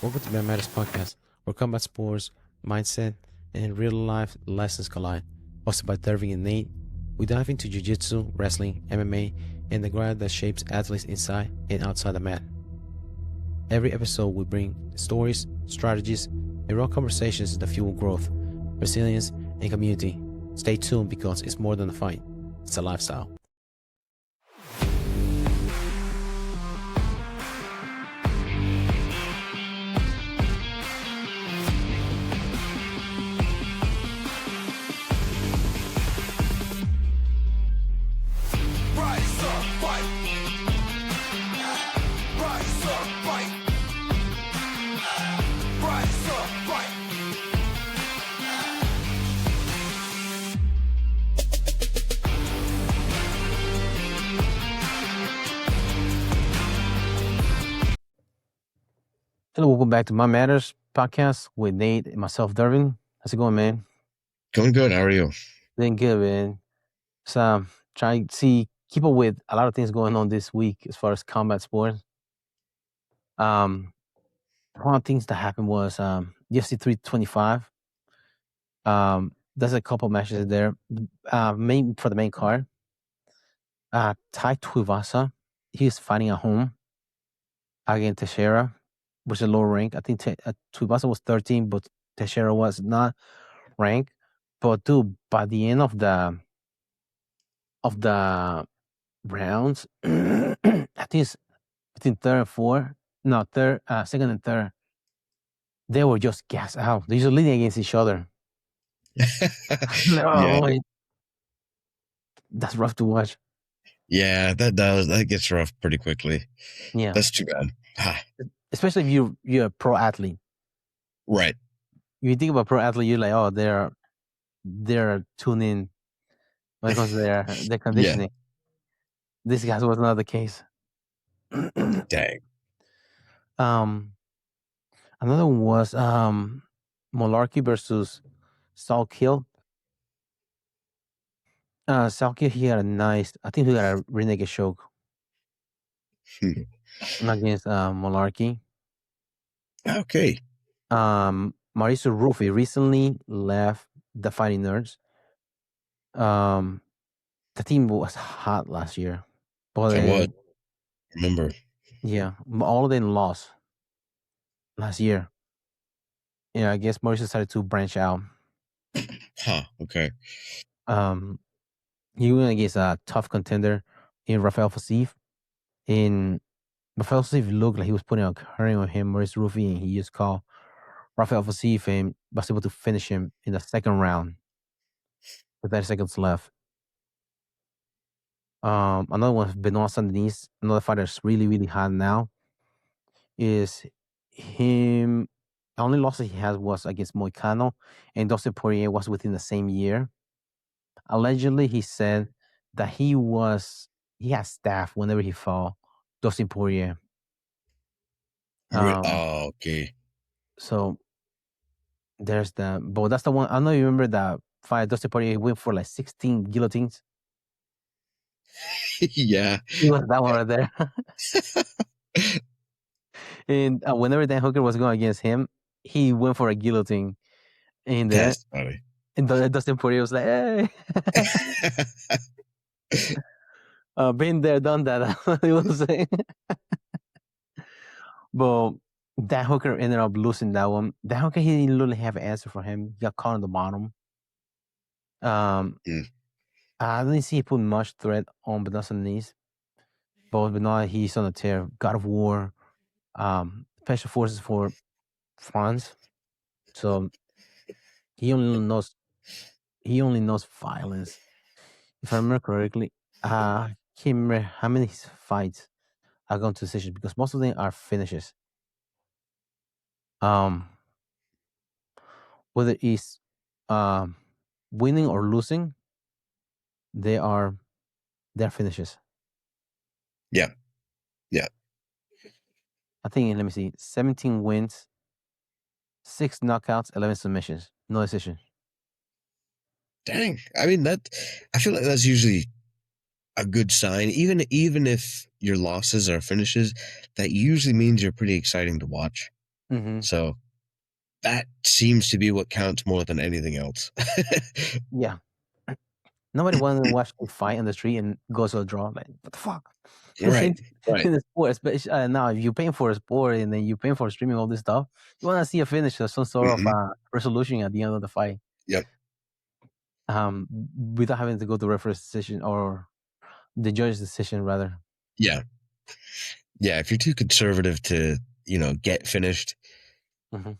Welcome to Man Matters Podcast, where combat sports, mindset, and real-life lessons collide. Hosted by Dervin and Nate, we dive into jiu-jitsu, wrestling, MMA, and the grind that shapes athletes inside and outside the mat. Every episode we bring stories, strategies, and raw conversations that fuel growth, resilience, and community. Stay tuned because it's more than a fight, it's a lifestyle. Hello, welcome back to My Matters Podcast with Nate and myself, Dervin. How's it going, man? Going good. How are you? Doing good, man. So, trying to keep up with a lot of things going on this week as far as combat sports. One of the things that happened was UFC 325. There's a couple matches there. For the main card. Tai Tuivasa, he's fighting at home against Teixeira, which is a lower rank. I think Tuivasa was 13, but Teixeira was not ranked. But dude, by the end of the rounds, I think it's between second and third, they were just gassed out. They're just leaning against each other. Yeah. That's rough to watch. Yeah, that gets rough pretty quickly. Yeah, that's too bad. Especially if you're a pro athlete, right? If you think about pro athlete, you're like, oh, they're tuned in when it comes to their conditioning. Yeah. This guy was not the case. Dang. Another one was Molarkey versus Salkill. Salkill, he had I think he got a renegade choke against Molarkey. Okay. Mauricio Ruffi recently left the Fighting Nerds. The team was hot last year. But what? Remember? Yeah, all of them lost last year. Yeah, I guess Mauricio started to branch out. Okay. He went against a tough contender in Rafael Fasif. Rafael Fasif looked like he was putting a curling on him, Mauricio Ruffi, and he just called Rafael Fasif and was able to finish him in the second round with 30 seconds left. Another one, Benoit Saint-Denis, another fighter that's really, really hot now, is him. The only loss that he has was against Moicano, and Dustin Poirier was within the same year. Allegedly, he said that he had staff whenever he fought Dustin Poirier. Okay. So there's that. But that's the one. I don't know if you remember that fight. Dustin Poirier went for like 16 guillotines. Yeah. He was that one right there. And whenever Dan Hooker was going against him, he went for a guillotine in there. That's funny. And Dustin Poirier was like, hey. Been there, done that. He was saying. But Dan Hooker ended up losing that one. Dan Hooker, he didn't really have an answer for him. He got caught on the bottom. I didn't see he put much threat on Benoit Saint-Denis. But Benoit, he's on a tear. God of War, Special Forces for France. So he only knows violence. If I remember correctly, I can't remember how many fights are going to decision because most of them are finishes. Whether it's winning or losing, they're finishes. Yeah. I think, let me see, 17 wins, 6 knockouts, 11 submissions, no decision. Dang. I mean, I feel like that's usually a good sign. Even if your losses are finishes, that usually means you're pretty exciting to watch. Mm-hmm. So that seems to be what counts more than anything else. Yeah. Nobody wants to watch a fight on the street and go to a draw. Like, what the fuck? Right, right. In the sport, especially now, if you're paying for a sport and then you're paying for streaming all this stuff, you want to see a finish or some sort of resolution at the end of the fight. Yep. Without having to go to referee's decision or the judge's decision, rather. Yeah. Yeah. If you're too conservative to, get finished, Mm-hmm.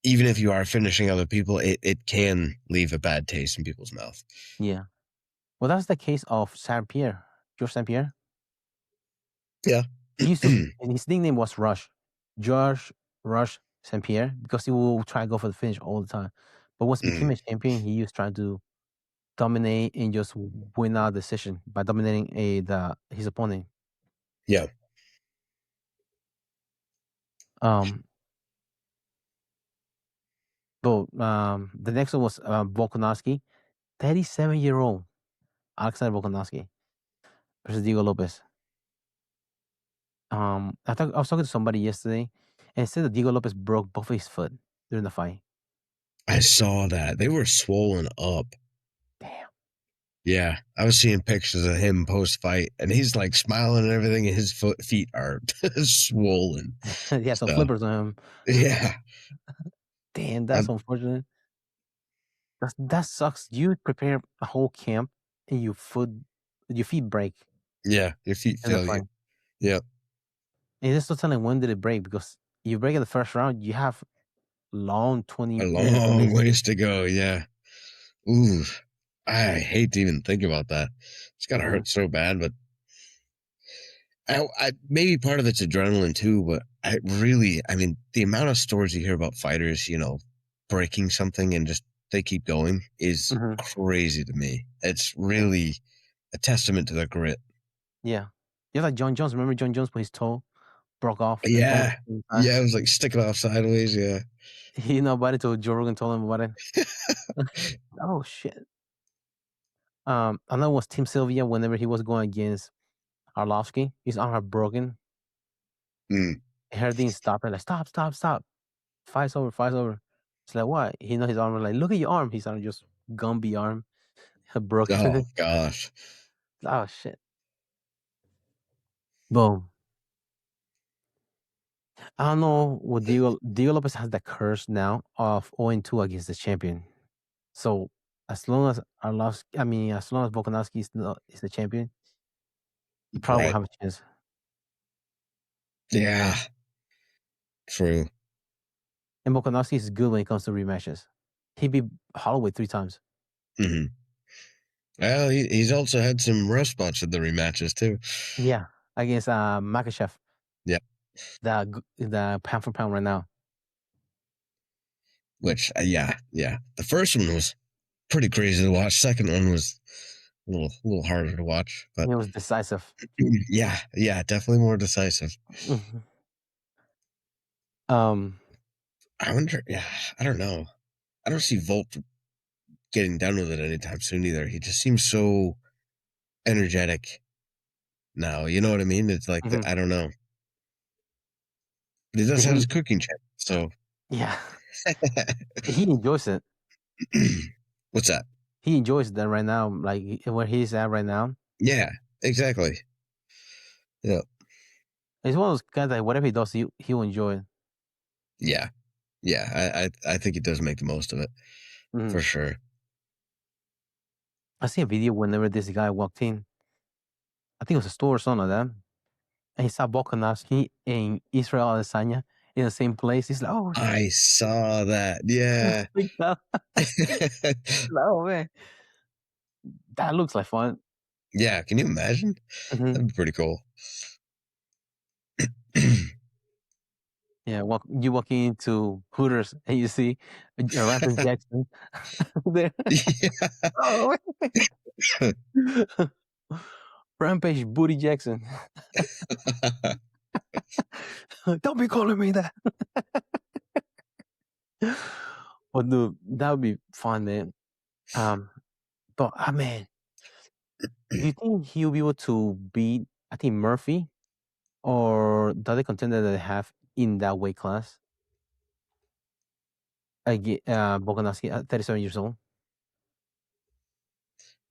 even if you are finishing other people, it can leave a bad taste in people's mouth. Yeah. Well, that's the case of Saint Pierre, George Saint Pierre. Yeah. He used to, and his nickname was Rush, George Rush Saint Pierre, because he will try to go for the finish all the time. But once he became a champion, he used trying to dominate and just win out decision by dominating his opponent. Yeah. The next one was Volkanovski, 37-year-old Alexander Volkanovski versus Diego Lopez. I was talking to somebody yesterday, and it said that Diego Lopez broke both of his foot during the fight. I saw that. They were swollen up. Damn. Yeah. I was seeing pictures of him post-fight, and he's like smiling and everything, and his feet are swollen. He had some flippers on him. Yeah. Damn, that's unfortunate. That sucks. You prepare a whole camp, and your feet break. Yeah, your feet fail you. Yeah. And it's not telling when did it break, because you break in the first round, you have long 20 A minutes. long ways to go. Yeah. Ooh, I hate to even think about that. It's gotta hurt so bad, but I maybe part of it's adrenaline too. But the amount of stories you hear about fighters, breaking something and just they keep going is crazy to me. It's really a testament to their grit. Yeah. Yeah, like John Jones. Remember John Jones, when his toe broke off? Yeah. Yeah, it was like sticking off sideways. Yeah. He know about it till Joe Rogan told him about it. Oh shit. Another was Tim Sylvia. Whenever he was going against Arlovsky, his arm had broken. Her didn't stop her. Like, stop. Fight's over. It's like, what? He know his arm. Like, look at your arm. His arm just Gumby arm. Broken. Oh gosh. Oh shit. Boom. I don't know what Diego Lopez has the curse now of 0-2 against the champion. So as long as Volkanovski is the champion, he probably will have a chance. Yeah. True. And Volkanovski is good when it comes to rematches. He beat Holloway 3 times. Mm-hmm. Well, he's also had some rough spots in the rematches too. Yeah, against Makachev. Yeah. The pound for pound right now. Which, yeah. The first one was pretty crazy to watch. Second one was a little harder to watch, but it was decisive. Yeah, definitely more decisive. I wonder. Yeah, I don't know. I don't see Volk getting done with it anytime soon either. He just seems so energetic now. You know what I mean? It's like I don't know. But he does have his cooking channel, so yeah. He enjoys it. What's that? He enjoys that right now, like where he's at right now. Yeah, exactly. Yeah. He's one of those guys that whatever he does, he'll enjoy it. Yeah. I think he does make the most of it for sure. I see a video whenever this guy walked in. I think it was a store or something like that. And he saw Volkanovski and Israel Adesanya in the same place. He's like, oh, shit. I saw that. Yeah. Oh, man. That looks like fun. Yeah. Can you imagine? That'd be pretty cool. Yeah. You walk into Hooters and you see Rampage Jackson there. Oh, Rampage Booty Jackson. Don't be calling me that. Well, dude, that would be fun, man. But man, do you think he'll be able to beat, I think, Murphy or the other contender that they have in that weight class? Volkanovski at 37 years old.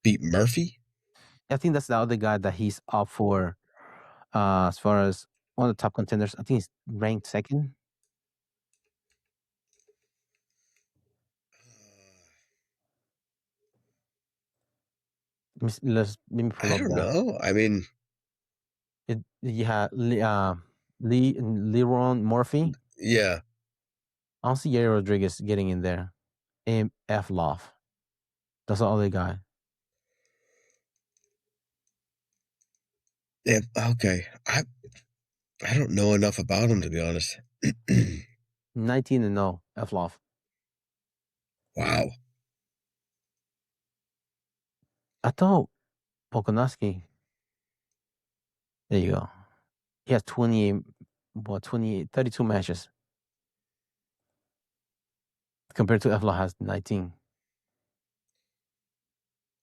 Beat Murphy? I think that's the other guy that he's up for. As far as one of the top contenders, I think he's ranked second. Let me pull I up don't that. know. I mean, Leron Murphy. yeah. I don't see Yair Rodriguez getting in there. F Love. That's the other guy. Yeah, okay. I don't know enough about him, to be honest. 19-0, F Love. Wow. I thought Volkanovski. There you go. He has 32 matches. Compared to F Love has 19.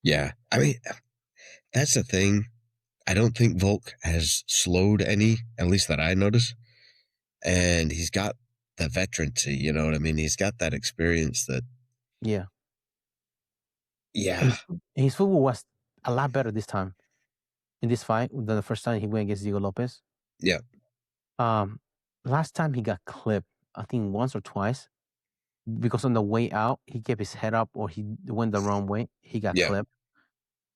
Yeah. I mean, that's the thing. I don't think Volk has slowed any, at least that I notice. And he's got the veterancy, you know what I mean? He's got that experience that, Yeah. yeah. His footwork was a lot better this time in this fight than the first time he went against Diego Lopez. Yeah. Last time he got clipped, I think once or twice, because on the way out he kept his head up or he went the wrong way. He got Yeah. clipped.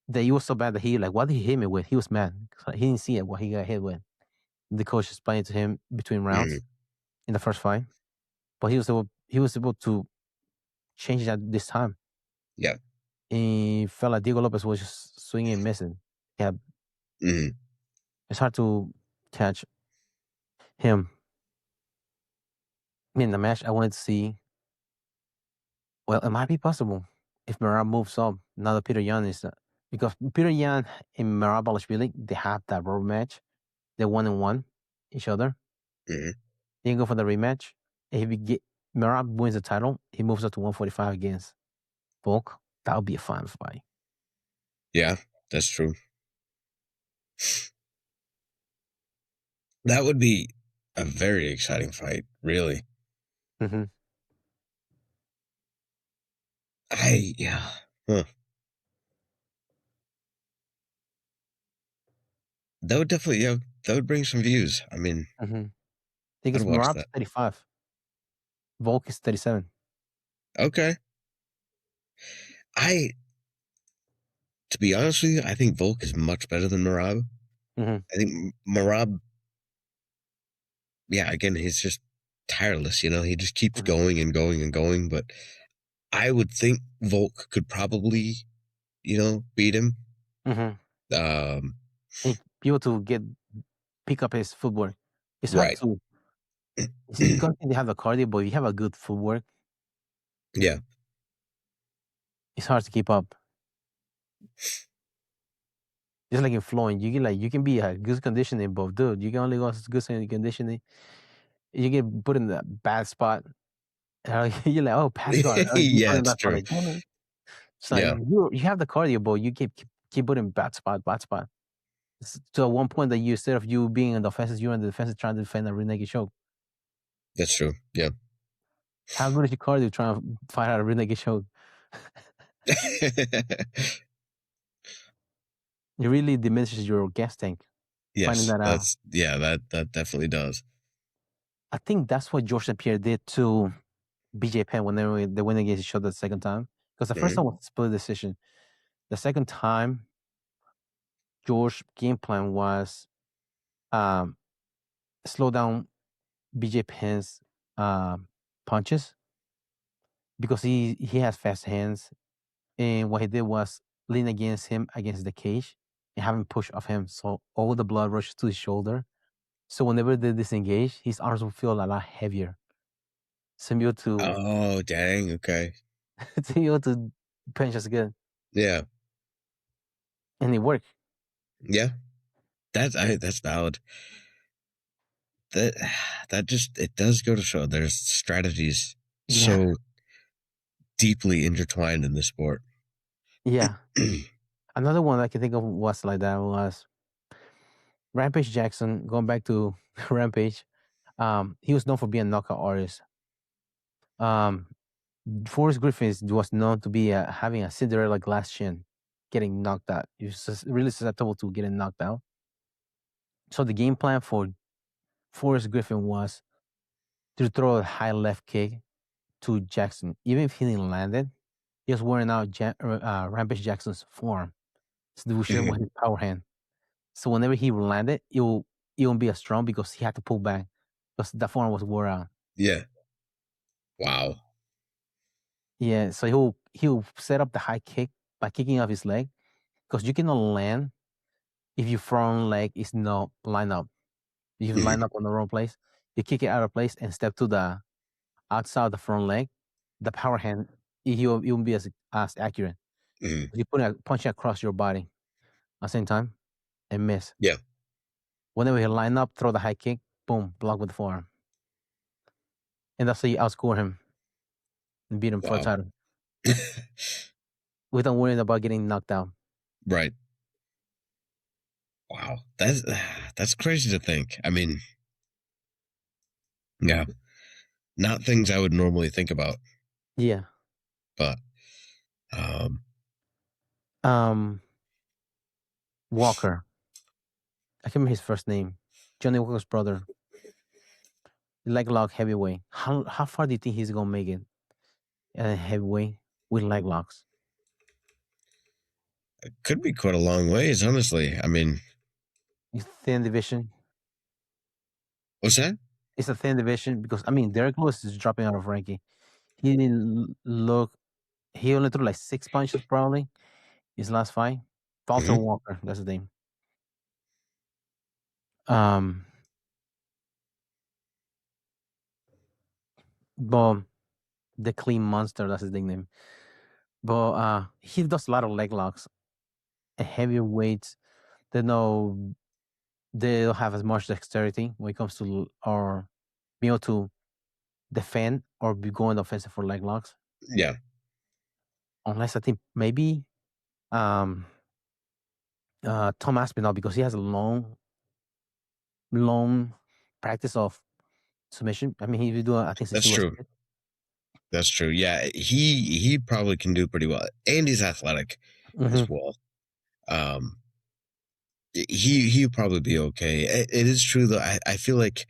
That he was so bad that he like, what did he hit me with? He was mad. He didn't see it what he got hit with. The coach explained to him between rounds in the first fight, but he was able to change that this time. Yeah. He felt like Diego Lopez was just swinging and missing. Yeah, it's hard to catch him. I mean, the match I wanted to see. Well, it might be possible if Merab moves up. Now that Peter Yan is because Peter Yan and Merab Balashvili, they have that rubber match. They're 1-1 each other. Mm-hmm. They can go for the rematch. If Merab wins the title, he moves up to 145 against Volk. That would be a fun fight. Yeah, that's true. That would be a very exciting fight, really. Mm-hmm. Yeah. Huh. That would definitely, yeah, that would bring some views. I mean, I think I'd it's watch Merab's that. 35. Volk is 37. Okay. To be honest with you, I think Volk is much better than Marab. Mm-hmm. I think Marab, yeah, again, he's just tireless, you know, he just keeps going and going and going. But I would think Volk could probably, you know, beat him. And be able to pick up his footwork. It's hard Right. to. See, you can't have the cardio, but if you have a good footwork, Yeah. it's hard to keep up. Just like in flowing, you can be a good conditioning, but dude, you can only go good conditioning. You get put in the bad spot. You're like, oh, pass guard. You Yeah, put in it's that spot true. again. It's like Yeah. you have the cardio, but you keep putting bad spot. It's to one point that instead of you being in the offensive, you're in the defensive trying to defend a rear naked choke. That's true. Yeah. How good is your cardio trying to fight out a rear naked choke? It really diminishes your gas tank. Finding Yes, that out. that definitely does. I think that's what George St. Pierre did to BJ Penn when they went against each other the second time. Because the first time was a split decision. The second time, George's game plan was slow down BJ Penn's punches because he has fast hands. And what he did was lean against him against the cage and have him push off him. So all the blood rushes to his shoulder. So whenever they disengage, his arms will feel a lot heavier. Similar to Oh, dang. Okay. similar to punch us again. Yeah. And it worked. Yeah. That's valid. That just, it does go to show there's strategies so deeply intertwined in this sport. Yeah. Another one I can think of was like that was Rampage Jackson. Going back to Rampage, he was known for being a knockout artist. Forrest Griffin was known to be having a Cinderella glass chin, getting knocked out. He was really susceptible to getting knocked out. So the game plan for Forrest Griffin was to throw a high left kick to Jackson. Even if he didn't land it, he was wearing out Rampage Jackson's forearm. So the shit was his power hand. So whenever he landed, it won't be as strong because he had to pull back because the forearm was wore out. Yeah. Wow. Yeah, so he'll set up the high kick by kicking off his leg because you cannot land if your front leg is not lined up. If you line up on the wrong place, you kick it out of place and step to the outside of the front leg. The power hand it won't be as accurate. You put a punch across your body at the same time and miss. Yeah. Whenever he line up, throw the high kick, boom, block with the forearm. And that's how you outscore him and beat him for a title. Without worrying about getting knocked out. Right. Wow. That's crazy to think. I mean, yeah. Not things I would normally think about. Yeah. But Walker. I can't remember his first name. Johnny Walker's brother. Leg lock heavyweight. How far do you think he's gonna make it? Heavyweight with leg locks. It could be quite a long ways, honestly. I mean, It's thin division. What's that? It's a thin division because I mean Derek Lewis is dropping out of ranking. He didn't look. He only threw like 6 punches probably. His last fight. Walter Walker. That's his name. But the clean monster. That's his nickname. But he does a lot of leg locks. And heavyweights. They don't have as much dexterity when it comes to or being able to defend or be going offensive for leg locks. Yeah. Unless I think maybe Tom Aspinall because he has a long practice of submission. I mean, he do I think That's true. That's true. Yeah, he probably can do pretty well, and he's athletic as well. He'll probably be okay. It is true though. I feel like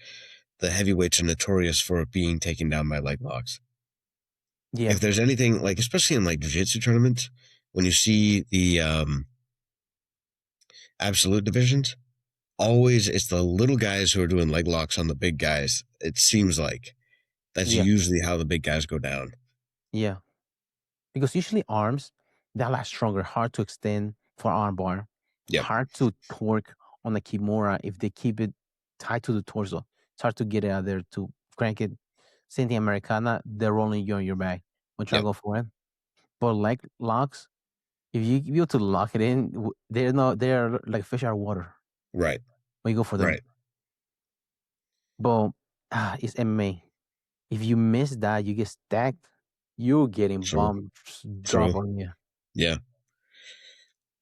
the heavyweights are notorious for being taken down by leg locks. Yeah. If there's anything like, especially in like jiu-jitsu tournaments, when you see the absolute divisions, always it's the little guys who are doing leg locks on the big guys. It seems like that's usually how the big guys go down. Yeah. Because usually arms, they're a lot stronger, hard to extend for armbar. Yep. Hard to torque on the Kimura if they keep it tied to the torso. It's hard to get it out there to crank it. Same thing Americana, they're rolling you on your back when trying to go for it. But leg locks, if you be able to lock it in, they're like fish out of water. Right. When you go for them. Right. But it's MMA. If you miss that, you get stacked. You're getting bombs drop on you. Yeah. I'm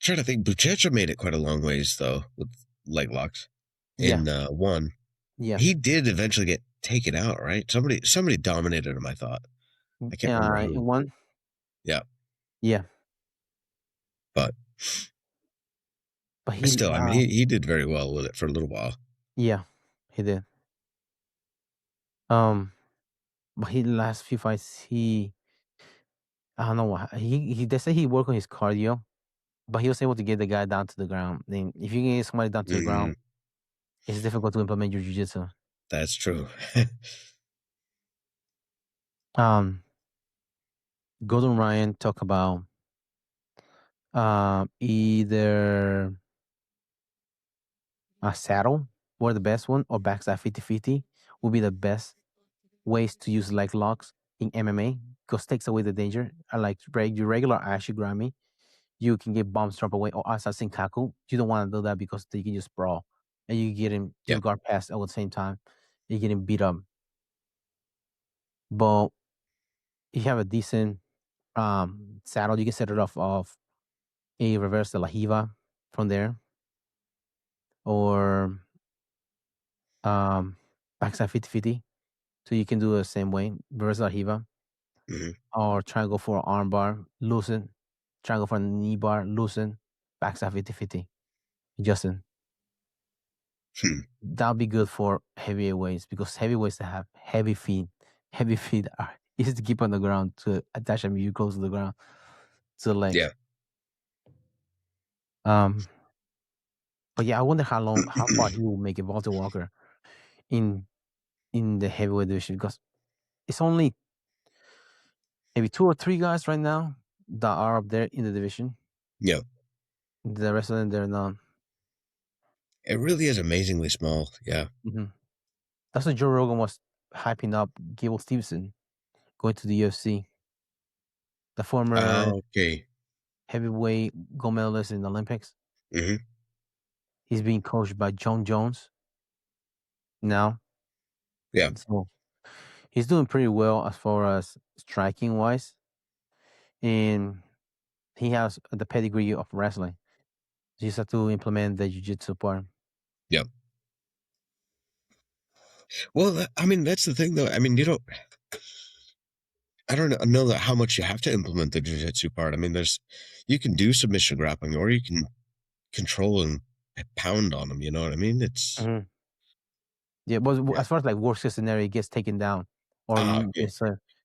trying to think. Buchecha made it quite a long ways though with leg locks. In one. Yeah. He did eventually get taken out, right? Somebody dominated him, I thought. I can't remember who. In one? Yeah. Yeah. But he still, I mean, he did very well with it for a little while. Yeah, he did. But his last few fights, I don't know what they say he worked on his cardio, but he was able to get the guy down to the ground. Then if you get somebody down to the ground, it's difficult to implement your jiu-jitsu. That's true. Gordon Ryan talk about either a saddle or the best one or backside 50-50 will be the best ways to use leg locks in MMA because takes away the danger. Like your regular Ashigami, you can get bombs dropped away or outside Senkaku. You don't want to do that because you can just brawl and you get him to guard pass all at the same time. You get him beat up. But if you have a decent saddle, you can set it off of a reverse de la Hiva from there. Or backside 50-50. So you can do the same way, reverse de la Hiva. Mhm. or try to go for an arm bar, loosen, try to go for a knee bar, loosen, backside 50-50, Justin. Hmm. That'll be good for heavyweights because heavyweights that have heavy feet, heavy feet are easy to keep on the ground to attach them. You close to the ground to the legs. Yeah. Um, but yeah, I wonder how far he will make it, Walter Walker, in the heavyweight division because it's only maybe 2 or 3 guys right now that are up there in the division. Yeah. The rest of them, they're not. It really is amazingly small. Yeah. Mhm. That's what Joe Rogan was hyping up Gable Stevenson going to the UFC. The former Okay. heavyweight gold medalist in the Olympics. Hmm. He's being coached by John Jones now. Yeah. So he's doing pretty well as far as striking wise. And he has the pedigree of wrestling. You just have to implement the jiu-jitsu part. Yeah. Well, I mean, that's the thing, though. I mean, I don't know that how much you have to implement the jiu-jitsu part. I mean, you can do submission grappling, or you can control and pound on them. You know what I mean? It's Mhm. Yeah, but yeah. as far as like worst case scenario, he gets taken down, or Okay. it's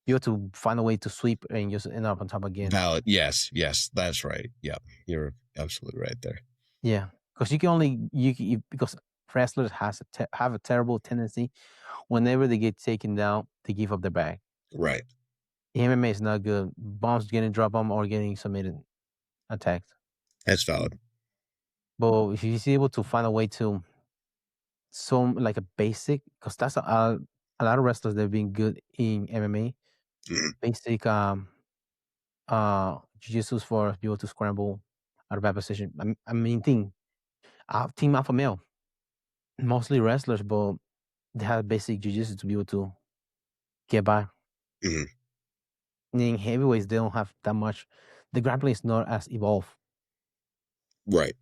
you have to find a way to sweep and just end up on top again. Valid. Yes. Yes. That's right. Yeah. You're absolutely right there. Yeah, because you can only because wrestlers have a terrible tendency whenever they get taken down, they give up their bag. Right. MMA is not good. Bombs getting dropped on or getting submitted, attacked. That's valid. But if he's able to find a way to some like a basic, because that's a lot of wrestlers that have been good in MMA. Mhm. Basic jiu-jitsu for people to scramble out of bad position. I mean, team alpha male, mostly wrestlers, but they have basic jiu-jitsu to be able to get by. Mhm. In heavyweights, they don't have that much. The grappling is not as evolved. Right.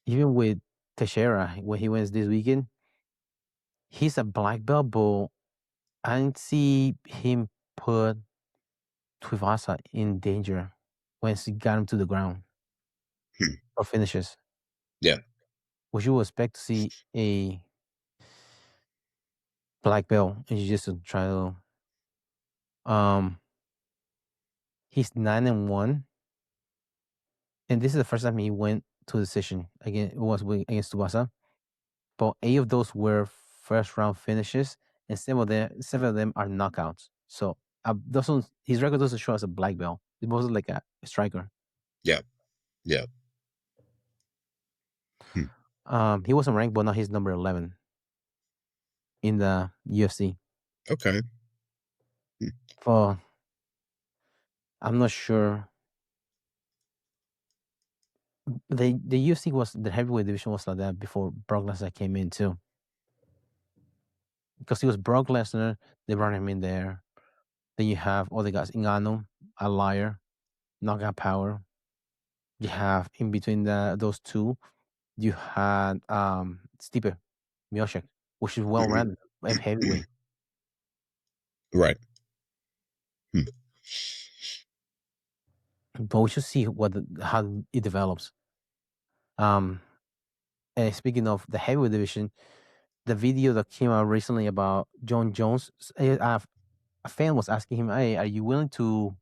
Even with Teixeira, when he wins this weekend, he's a black belt, but I didn't see him put Tuivasa in danger once he got him to the ground Hmm. or finishes. Yeah. Which you would expect to see a black belt in jiu-jitsu try to he's 9-1, and this is the first time he went to a decision again. It was against Tuivasa, but 8 of those were first round finishes, and 7 of them are knockouts. So doesn't his record doesn't show as a black belt. It wasn't like a striker. Yeah. Yeah. Hmm. He wasn't ranked, but now he's number 11 in the UFC. Okay. Hmm. For I'm not sure. The UFC was the heavyweight division was like that before Brock Lesnar came in too. Because he was Brock Lesnar, they brought him in there. Then you have other guys, Ngannou, a liar, knockout power. You have in between those two, you had Stipe Miocic, which is well Mhm. rounded heavyweight. Right. Hmm. But we should see how it develops. Um, and speaking of the heavyweight division, the video that came out recently about John Jones, a fan was asking him, "Hey, are you willing to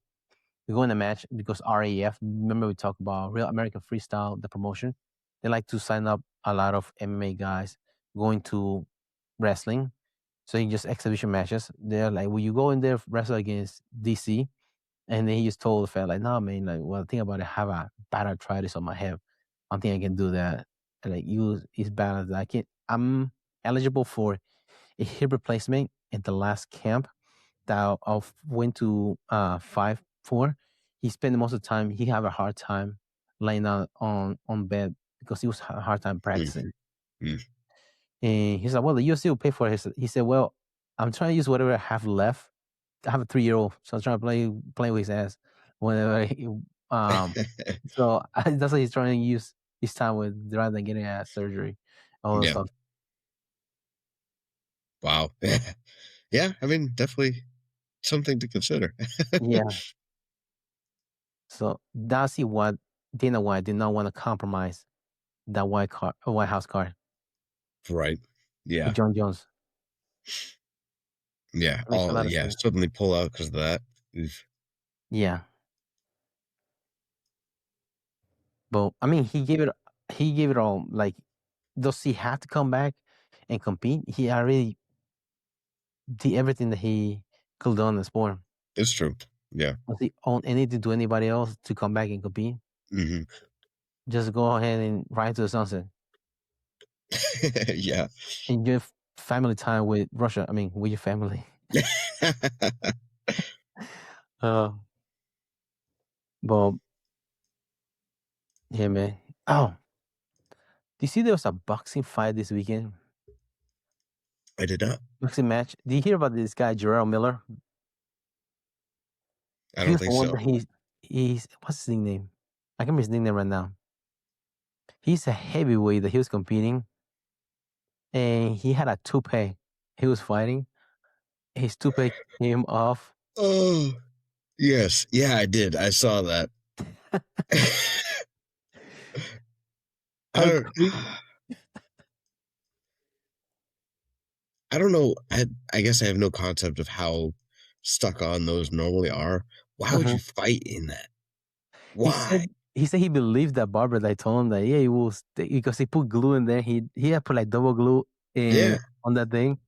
go in a match?" Because RAF, remember we talked about Real American Freestyle, the promotion. They like to sign up a lot of MMA guys going to wrestling. So he just exhibition matches. They're like, "Will you go in there wrestle against DC?" And then he just told the fan, like, "No, man. Like, well, think about it. I have a bad arthritis on my hip. I don't think I can do that. And like, you, it's bad as I can. I'm eligible for a hip replacement at the last camp that I went to 5-4. He spent most of the time. He have a hard time laying out on bed because he was a hard time Mm. practicing. Mm. And he's like, "Well, the UFC will pay for it." He said, "Well, I'm trying to use whatever I have left. I have a 3-year-old, so I'm trying to play with his ass whenever. So that's what he's trying to use his time with rather than getting a surgery, all that Yeah. stuff." Wow. Yeah. I mean, definitely something to consider. Yeah. So that's what Dana White did not want to compromise that White House card Right. Yeah. with John Jones. Yeah. Makes a All lot of yeah. sense. Suddenly pull out because of that. Oof. Yeah. But I mean, he gave it all. Like, does he have to come back and compete? He already did everything that he could do on the sport. It's true. Yeah. Does he own anything to do anybody else to come back and compete? Hmm. Just go ahead and ride to the sunset. Yeah. Enjoy family time with Russia. I mean, with your family. uh, but yeah, man. Oh, do you see there was a boxing fight this weekend? I did not. Boxing match. Did you hear about this guy, Jarrell Miller? I He don't was the think one so. that he's what's his nickname? I can't remember his nickname right now. He's a heavyweight that he was competing, and he had a toupee. He was fighting. His toupee came off. Oh, yes. Yeah, I did. I saw that. I How don't. crazy. I don't know. I guess I have no concept of how stuck on those normally are. Why would Uh-huh. you fight in that? He Why? said he believed that barber that told him that he will stay because he put glue in there. He had put like double glue Yeah, in on that thing,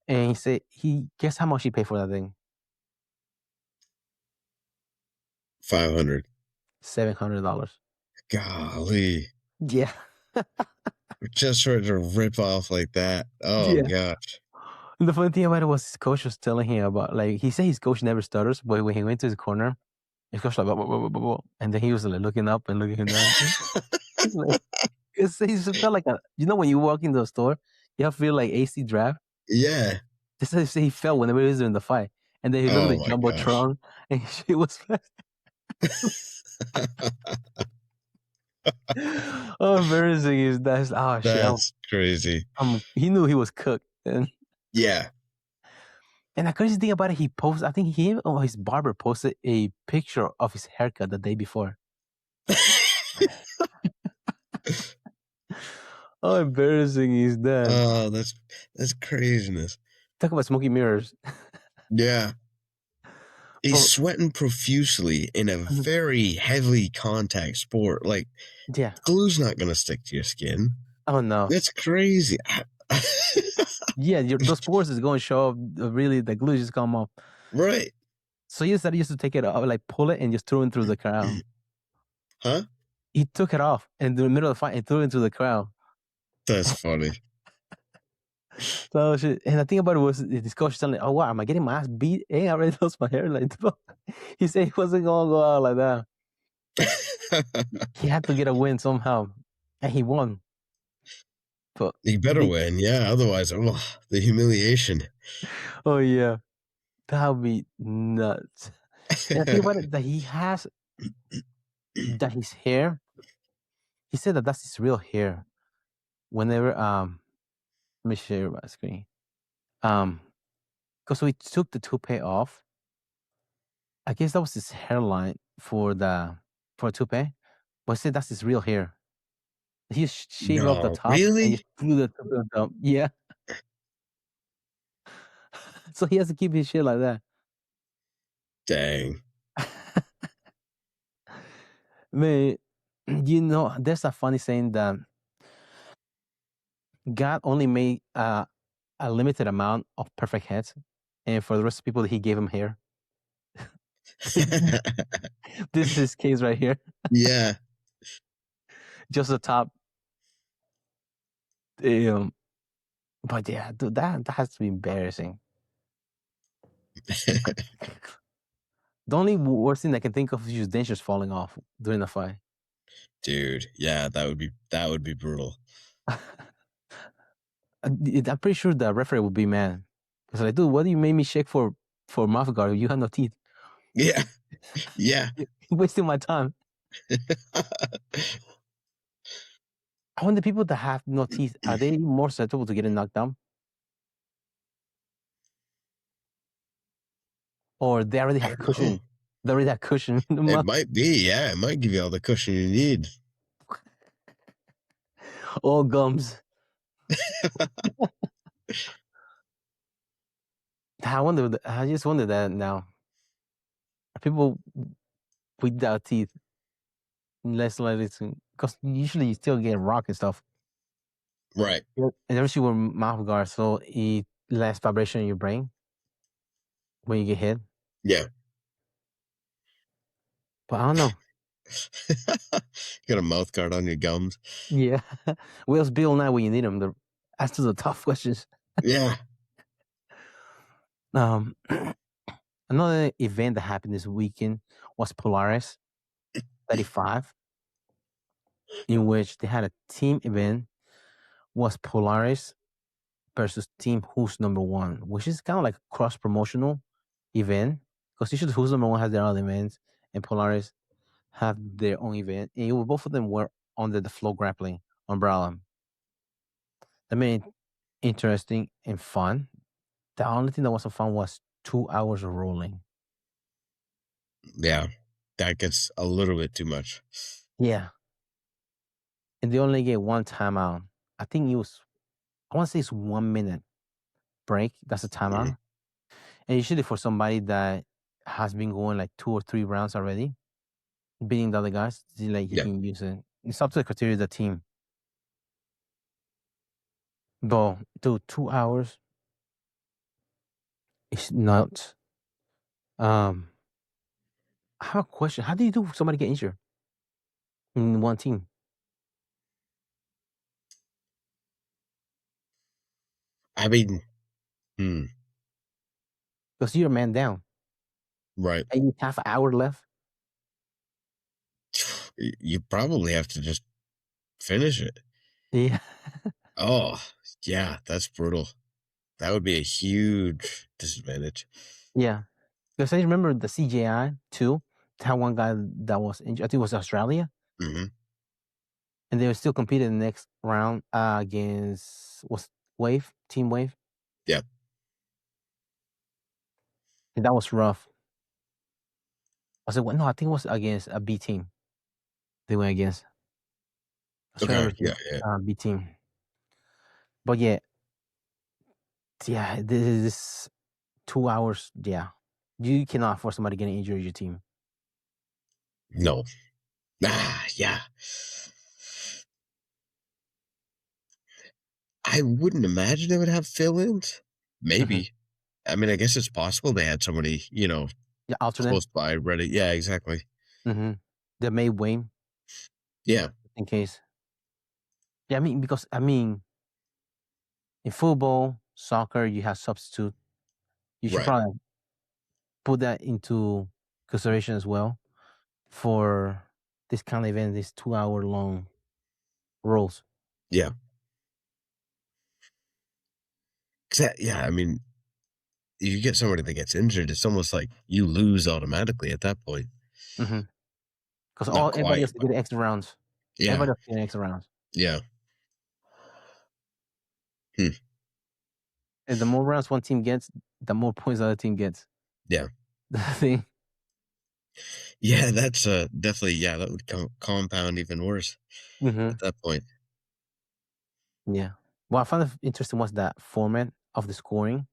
and he said he guess how much he paid for that thing? 500. $700. Golly, Yeah, just for it to rip off like that. Oh yeah. gosh. And the funny thing about it was his coach was telling him about like he said his coach never stutters, but when he went to his corner, his coach like blah, blah, blah, blah, blah, blah, and then he was like looking up and looking down. He's like, he felt like when you walk into a store, you feel like AC draft. Yeah. This is he felt whenever he was in the fight, and then he looked Oh at the my gosh. jumbotron, and she was. Oh, embarrassing is that? Oh shit! That's crazy. He knew he was cooked, Yeah. and the crazy thing about it, he posted. I think he or his barber posted a picture of his haircut the day before. How embarrassing is that? Oh, that's craziness. Talk about smoky mirrors. Yeah. He's But sweating profusely in a very heavily contact sport. Like, yeah, glue's not going to stick to your skin. oh no, That's crazy. yeah, those pores is going to show up. Really, the glue just come off. Right. So he said he used to take it off, like pull it and just throw it through the crowd. Huh? He took it off in the middle of the fight and threw it into the crowd. That's funny. So shit. And the thing about it was this coach telling me, "Oh wow, am I getting my ass beat? Hey, I already lost my hair." Like, he said he wasn't gonna go out like that. He had to get a win somehow, and he won. But He better win. Yeah. Otherwise, the humiliation. oh yeah, that would be nuts. And the thing about it that he has that his hair. He said that that's his real hair. Whenever let me share my screen. Because we took the toupee off. I guess that was his hairline for a toupee. But I said that's his real hair. He shaved off the No, top and really? just threw the toupee down. Yeah. So he has to keep his shit like that. Dang. Man, there's a funny saying that God only made a limited amount of perfect heads, and for the rest of people, he gave him hair. This is his case right here. Yeah. Just the top. But yeah, dude, that has to be embarrassing. The only worst thing I can think of is just dentures falling off during the fight. Dude, yeah, that would be brutal. I'm pretty sure the referee would be mad. It's like, dude, what do you make me shake for mouth guard? You have no teeth. Yeah. Yeah. You're wasting my time. I wonder people that have no teeth, are they more susceptible to getting knocked down? or they already I have don't know. cushion. They already have cushion in the It mouth. might be, yeah. It might give you all the cushion you need. All gums. I wonder. I just wonder that now. People without teeth less likely to, because usually you still get rock and stuff. Right. And especially with mouth guard, so it less vibration in your brain when you get hit. Yeah. But I don't know. Got a mouth guard on your gums. Yeah. Where's Bill now when you need him? That's the tough questions. Yeah. Um, Another event that happened this weekend was Polaris 35, in which they had a team event. Was Polaris versus Team Who's Number One, which is kind of like a cross promotional event, because usually Who's Number One has their own events and Polaris have their own event. And both of them were under the flow grappling umbrella. That made it interesting and fun. The only thing that wasn't fun was 2 hours of rolling. Yeah. That gets a little bit too much. Yeah. And they only get one timeout. I think it was, I want to say it's 1 minute break. That's a timeout. Mhm. And usually for somebody that has been going like 2 or 3 rounds already, beating the other guys, like he Yeah. can use it. It's up to the criteria of the team. But dude, 2 hours is nuts. I have a question. How do you do if somebody get injured in one team? I mean, Because you're a man down. right. And you have an hour left. You probably have to just finish it. Yeah. Oh, yeah, that's brutal. That would be a huge disadvantage. Yeah. Because I remember the CJI too. Had one guy that was injured. I think it was Australia. Hmm. And they were still competing in the next round against was Wave, Team Wave. Yeah. And that was rough. I said, well, no, I think it was against a B team. They went against. I was trying Okay. to Yeah. remember Yeah. B team. But yeah, this 2 hours. Yeah, you cannot force somebody getting injured in your team. No. Ah, yeah. I wouldn't imagine they would have fill-ins. Mm-hmm. Maybe. I mean, I guess it's possible they had somebody, Yeah, alternate. close by ready. Yeah, exactly. Mm-hmm. They may win Yeah. in case. Yeah, I mean, because in football, soccer, you have substitute. You should Right. probably put that into consideration as well for this kind of event, these 2 hour long rolls. Yeah. Yeah, I mean, you get somebody that gets injured, it's almost like you lose automatically at that point. Mm-hmm. Because Not everybody quite, else but get extra rounds. yeah. Everybody else get extra rounds. Yeah. Hmm. And the more rounds one team gets, the more points the other team gets. Yeah. The thing. Yeah, that's definitely, yeah, that would compound even worse Mm-hmm. at that point. Yeah. What I found interesting was that format of the scoring.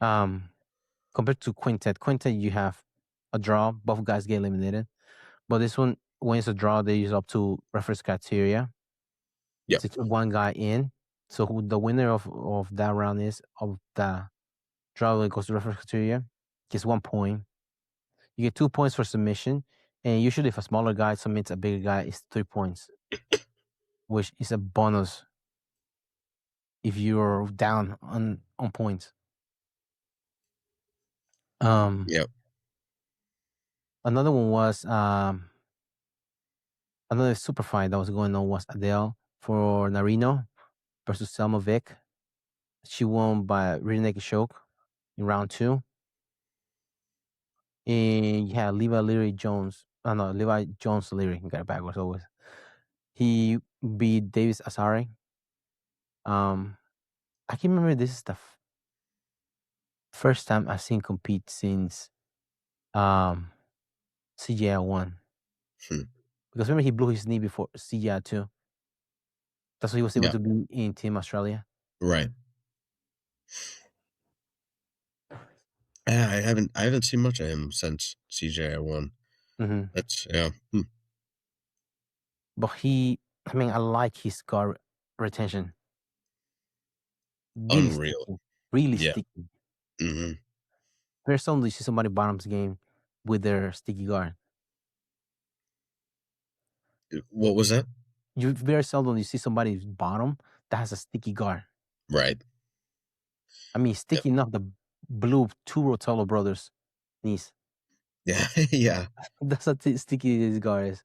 Compared to quintet. Quintet, you have a draw, both guys get eliminated. But this one, when it's a draw, they use up to reference criteria Yep. to keep one guy in. So who the winner of that round is of the draw that goes to reference criteria gets 1 point. You get 2 points for submission, and usually if a smaller guy submits a bigger guy, it's 3 points, which is a bonus if you're down on points. Yep. Another one was another super fight that was going on was Adele for Narino versus Selma Vick. She won by rear naked choke in round 2. And you had Levi Leary Jones. Oh no, Levi Jones Leary. Got it backwards always. He beat Davis Asare. I can't remember. This is the First time I've seen compete since um CGI 1. Hmm. Because remember he blew his knee before CGI 2. That's why he was able Yeah. to be in Team Australia. Right. Yeah, I haven't seen much of him since CGI 1. Mm-hmm. That's yeah. Hmm. But I like his guard retention. Really Unreal. sticky. Really Yeah. sticky. Hmm. Very seldom you see somebody bottoms game with their sticky guard. What was that? You very seldom you see somebody's bottom that has a sticky guard. Right. I mean, Yep. sticky enough that blew 2 Rotello brothers' knees. Yeah. Yeah. That's how sticky this guard is.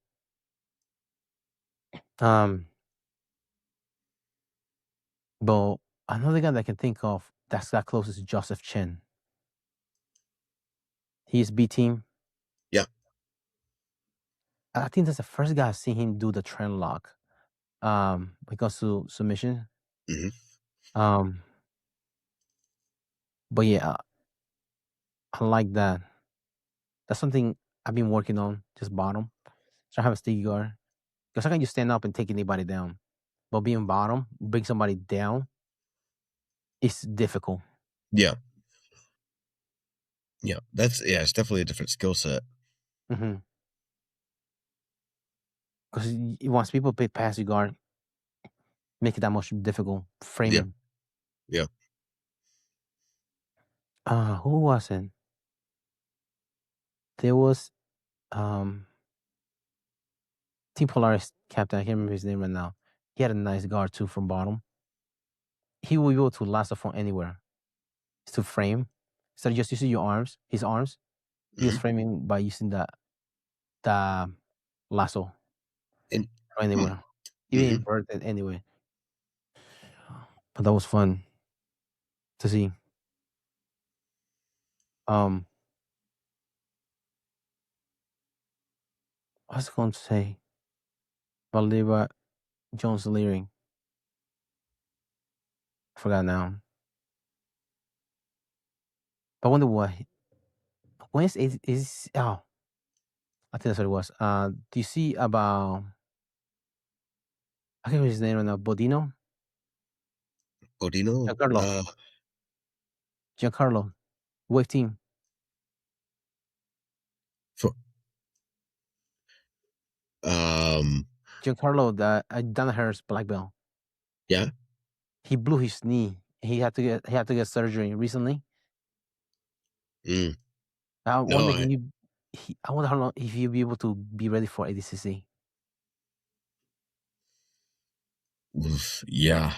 But another guy that I can think of that's that close is Joseph Chen. He's B team. Yeah. I think that's the first guy I've seen him do the trend lock. Because to submission. Hmm. But yeah, I like that. That's something I've been working on. Just bottom. So I have a sticky guard. Because I can just stand up and take anybody down. But being bottom, bring somebody down, it's difficult. Yeah. Yeah. It's definitely a different skill set. Because once people pick pass your guard, make it that much difficult Yeah. framing. Yeah. Who was it? There was Team Polaris captain. I can't remember his name right now. He had a nice guard too from bottom. He will be able to lasso from anywhere. To frame. So just using your arms, his arms. He was Hmm. framing by using the lasso And anywhere. Even hmm. inverted anyway. But that was fun to see. I was going to say Valdeva Jones Leering. I forgot now. But I wonder what when is I think that's what it was. Do you see about I can't remember his name right now, Bodino? Odino. Giancarlo. Wave team. For Giancarlo, the Danaher's black belt. yeah. He blew his knee. He had to get surgery recently. Mm. I No, wonder I wonder how long if he'll be able to be ready for ADCC. yeah.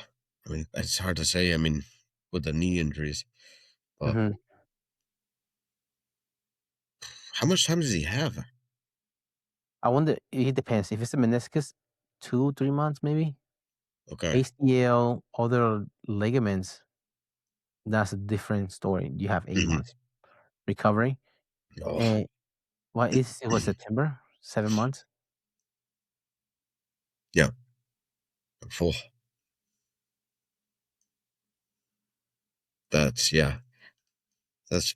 I mean, it's hard to say. I mean, with the knee injuries, but Mm-hmm. how much time does he have? I wonder. It depends. If it's a meniscus, 2-3 months maybe. Okay. ACL, other ligaments. That's a different story. You have 8 months recovery. Oh. And it was September, 7 months. Yeah. Full. That's yeah. That's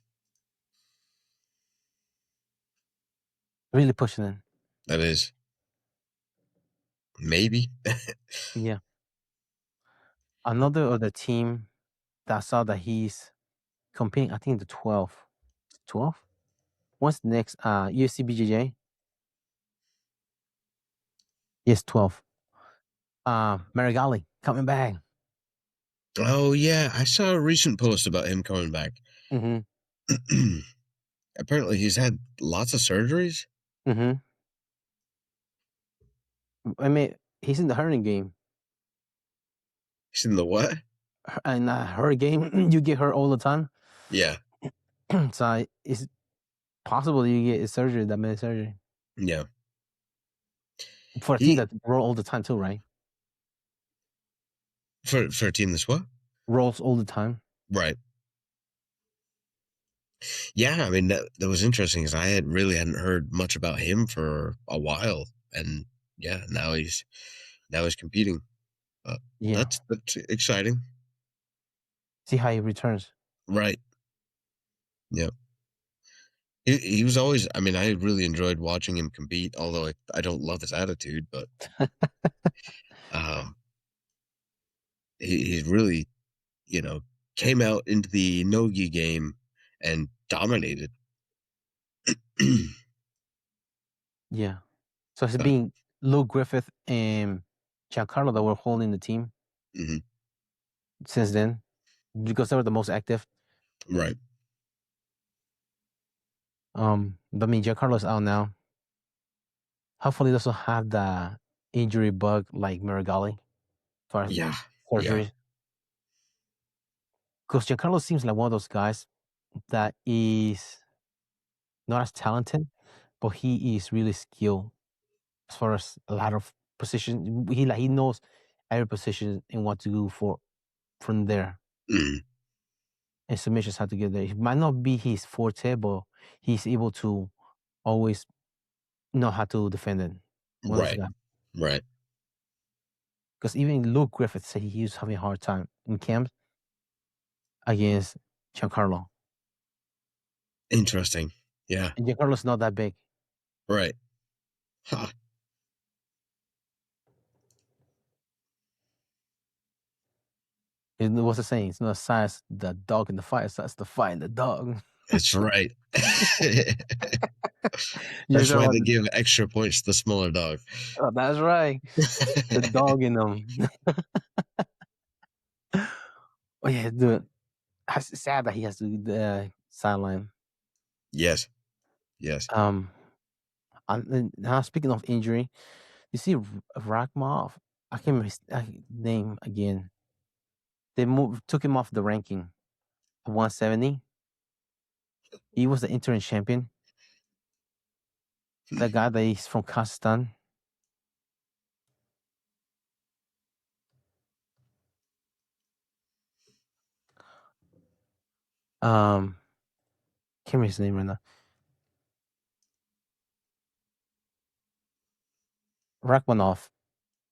Really pushing it. that is maybe. Yeah. Another other team that I saw that he's competing, I think the 12th. 12th? What's next? UFC BJJ? Yes, 12th. Marigali coming back. Oh yeah, I saw a recent post about him coming back. Mm-hmm. Apparently, he's had lots of surgeries. Mm-hmm. I mean, he's in the hurting game. He's in the what? And her game, you get her all the time. Yeah. So it's possible you get a surgery, that many surgery. Yeah. For a team that roll all the time too, right? For a team that's what? Rolls all the time. Right. Yeah, I mean that was interesting because I hadn't heard much about him for a while, and yeah, now he's competing. Yeah. That's exciting. See how he returns. Right. Yeah. He was always, I mean, I really enjoyed watching him compete, although I don't love his attitude, but um, he really, you know, came out into the no-gi game and dominated. Yeah. So it's But been Lou Griffith and Giancarlo that were holding the team mhm, since then because they were the most active. right. But I mean, Giancarlo's out now. Hopefully, he doesn't have the injury bug like Marigali for Yeah. Yeah. surgery. Because Giancarlo seems like one of those guys that is not as talented, but he is really skilled as far as a lot of position. He knows every position and what to do from there. Mhm, And submissions how to get there. It might not be his forte, but he's able to always know how to defend it. One of those right. guys. Right. Because even Luke Griffith said he was having a hard time in camps against Giancarlo. Interesting. Yeah. And Giancarlo's not that big. Right. Huh. What's the saying? It's not size the dog in the fight, it's the fight in the dog. That's right. You That's know why what? they give extra points to the smaller dog. Oh, that's right. The dog in them. Oh yeah, dude. It's sad that he has to do the sideline. Yes. Yes. And now speaking of injury, you see Rakhmov. I can't remember his name again. They took him off the ranking, 170. He was the interim champion. The guy that is from Kazakhstan. Can't remember his name right now. Rakhmanov,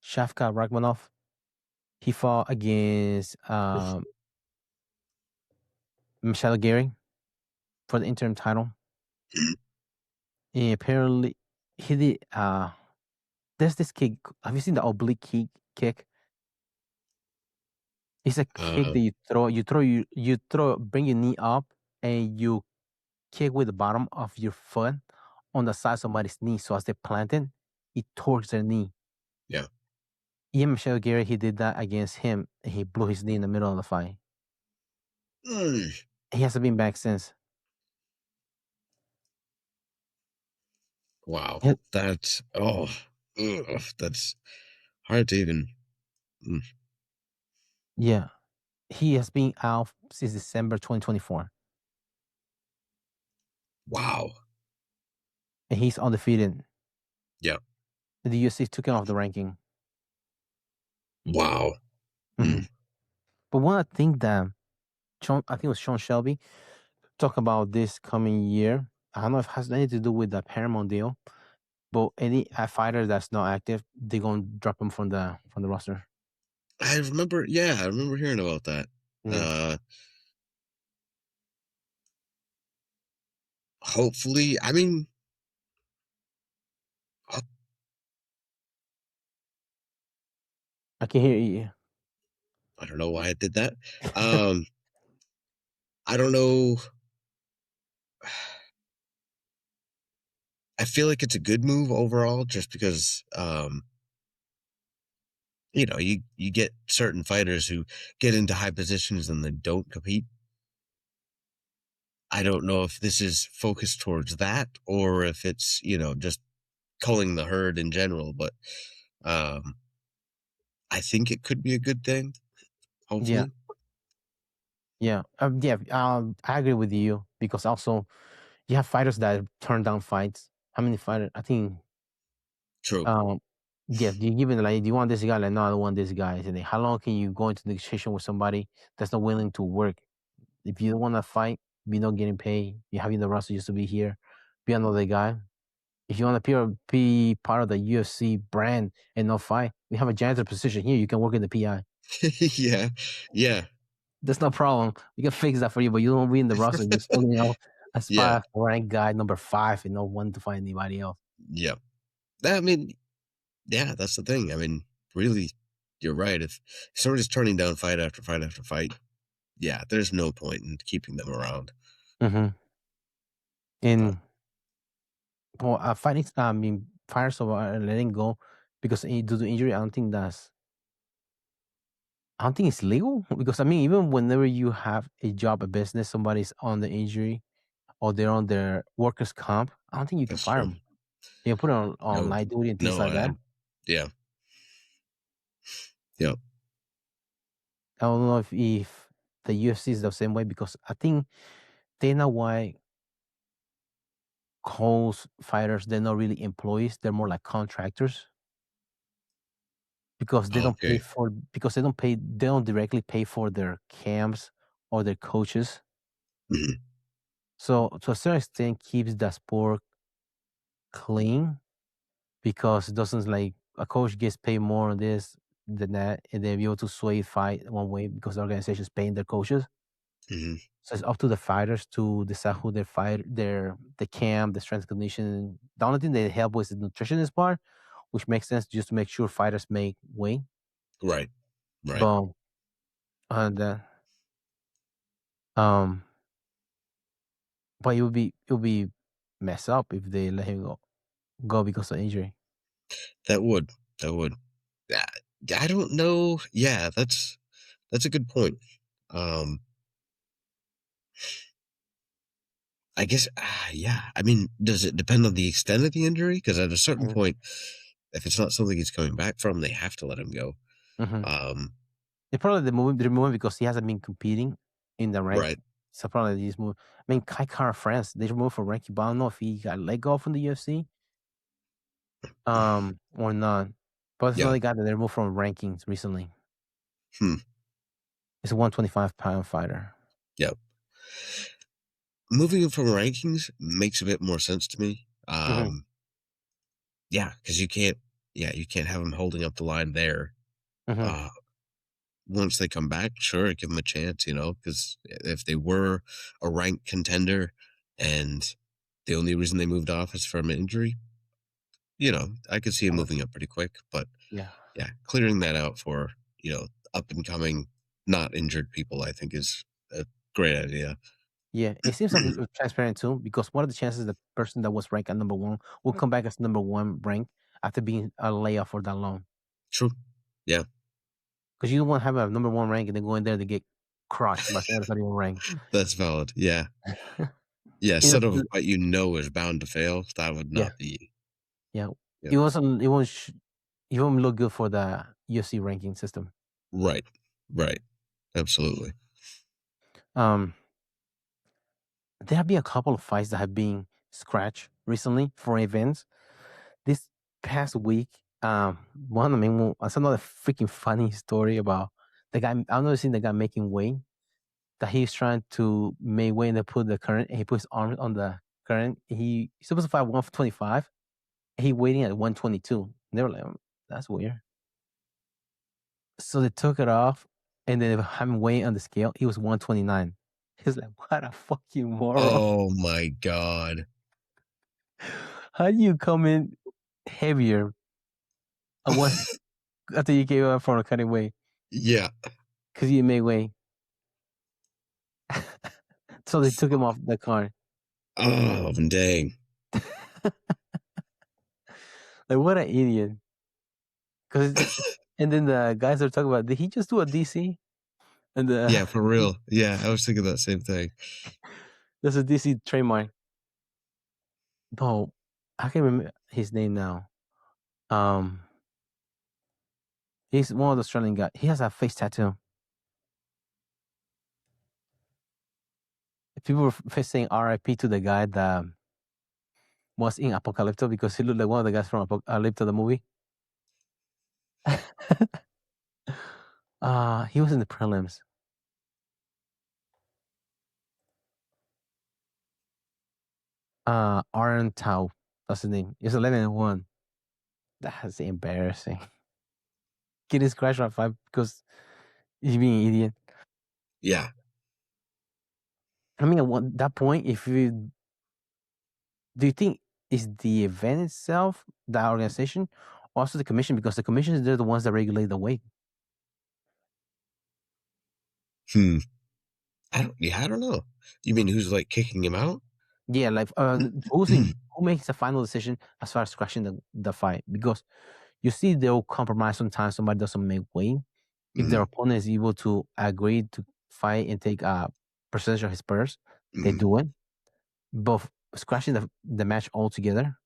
Shafka Rakhmanov. He fought against Michelle Gary for the interim title. And apparently, he did. There's this kick. Have you seen the oblique kick? It's a kick Uh, that you throw, bring your knee up, and you kick with the bottom of your foot on the side of somebody's knee. So as they plant it, it torques their knee. yeah. Ian Michelle Gary, he did that against him, and he blew his knee in the middle of the fight. Mm, He hasn't been back since. wow. Yeah, That's that's hard to even. Mm, yeah. He has been out since December 2024, wow. and he's undefeated. Yeah. The UFC took him off the ranking. Wow. Mhm. Mm, But one thing that I think it was Sean Shelby, talk about this coming year. I don't know if it has anything to do with the Paramount deal, but any fighter that's not active, they're gonna drop him from the roster. I remember. Yeah, I remember hearing about that. Mm. Uh, hopefully, I mean, I I can hear you. I don't know why I did that. Um, I don't know. I feel like it's a good move overall, just because you get certain fighters who get into high positions and then don't compete. I don't know if this is focused towards that or if it's, just culling the herd in general, but um, I think it could be a good thing, Yeah, hopefully. yeah, yeah. I agree with you because also you have fighters that turn down fights. How many fighters? I think. True. Um, yeah, you give it like, do you want this guy? Like, no, I don't want this guy. And then how long can you go into negotiation with somebody that's not willing to work? If you don't want to fight, be not getting paid. You having the roster just to be here, be another guy. If you want to be part of the UFC brand and not fight, we have a janitor position here. You can work in the PI. Yeah. Yeah. There's no problem. We can fix that for you, but you don't be in the roster. Just only Yeah, aspire for rank guy number 5 and no one to find anybody else. yeah. I mean, yeah, that's the thing. I mean, really, you're right. If somebody's turning down fight after fight after fight, yeah, there's no point in keeping them around. Mm-hmm. But And well, fighting, I mean, fighters are letting go because due to injury. I don't think it's legal because I mean, even whenever you have a job, a business, somebody's on the injury or they're on their workers' comp, I don't think you can that's fire true. them. You can put it on No, light duty and things no, like that. yeah, yeah. I don't know if the UFC is the same way because I think Dana White calls fighters they're not really employees; they're more like contractors because Okay. they don't directly pay for their camps or their coaches. Mhm, So to a certain extent, keeps the sport clean because it doesn't like a coach gets paid more on this than that, and they're able to sway fight one way because the organization is paying their coaches. mhm. So it's up to the fighters to decide who they fight, the camp, the strength condition. The only thing they help with is the nutritionist part, which makes sense just to make sure fighters make weight. Right, right. But and um, but it would be messed up if they let him go because of injury. That would, that would. I I don't know. Yeah, that's a good point. Um, I guess, yeah. I mean, does it depend on the extent of the injury? Because at a certain Mhm. point, if it's not something he's coming back from, they have to let him go. Mhm. Um, They probably remove him because he hasn't been competing in the rank. right. So probably they just move. I mean, Kai Kara France, they removed from ranking, but I don't know if he got let go from the UFC, or not. But it's Yeah. another guy that they removed from rankings recently. Hmm. It's a 125-pound fighter. Yeah. Moving him from rankings makes a bit more sense to me. Hmm. Yeah, because you can't have him holding up the line there. Hmm. Uh, Once they come back, sure, give them a chance, because if they were a ranked contender and the only reason they moved off is from injury, I could see him moving up pretty quick. But Yeah. yeah, clearing that out for, up and coming, not injured people, I think is a great idea. Yeah. It seems like transparent too, because what are the chances the person that was ranked at number one will come back as number one rank after being a layoff for that long? True. Yeah, Because you don't want to have a number one rank and then go in there to get crushed by somebody one rank. that's valid. Yeah. Yeah, You sort of know, what is bound to fail. That would yeah. not be. Yeah, Yeah. it wasn't. It won't look good for the UFC ranking system. Right. Right. Absolutely. Um, there have been a couple of fights that have been scratched recently for events. This past week, one of them, I saw another freaking funny story about the guy. I've never seen the guy making weight. That he's trying to make weight and they put the current. And he put his arm on the current. He's supposed to fight 125. He waiting at 122. And they were like, that's weird. So they took it off, and then having weight on the scale, he was 129. He's like, what a fucking moron. Oh my God. How do you come in heavier once after you came out from a cutting weight? Yeah. Because you made weight. So they took him off the car. Oh, dang. Like, what an idiot. Cause, and then the guys are talking about, did he just do a DC? And Yeah, for real. Yeah, I was thinking that same thing. there's a DC trademark. No, I can't remember his name now. Um, he's one of the Australian guys. He has a face tattoo. People were saying RIP to the guy that was in Apocalypto because he looked like one of the guys from Apocalypto, the movie. He was in the prelims. Aaron Tau, that's his name. He's 11-1. That's embarrassing. Get his crash on 5 because he's being an idiot. Yeah. I mean, at that point, if you do you think is the event itself, the organization, also the commission? Because the commissions, they're the ones that regulate the weight. Hmm. I don't know. You mean who's like kicking him out? Yeah, like who makes the final decision as far as crashing the fight? Because you see, they'll compromise sometimes. Somebody doesn't make weight. If their Mhm, opponent is able to agree to fight and take a percentage of his purse, they mhm. do it. But scratching the match altogether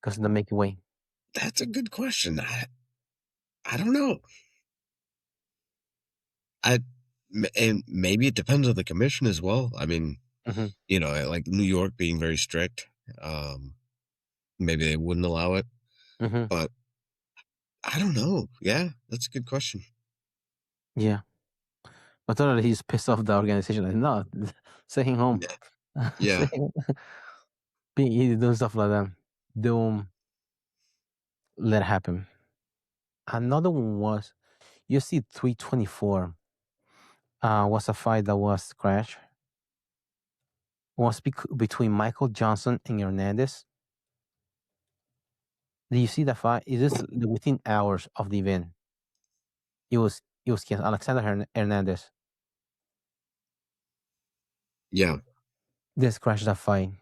because they're making weight. That's a good question. I don't know. I and maybe it depends on the commission as well. I mean, Hmm. like New York being very strict, um, maybe they wouldn't allow it, Hmm. but I don't know. Yeah, that's a good question. Yeah, but totally, he's pissed off the organization. Like, no, send him home. Yeah, Send yeah, him- Being doing stuff like that. Don't let it happen. Another one was UFC 324. Was a fight that was crashed. Was between Michael Johnson and Hernandez. Did you see that fight? Is this within hours of the event? It was against Alexander Hernandez. yeah, This crashed that fight.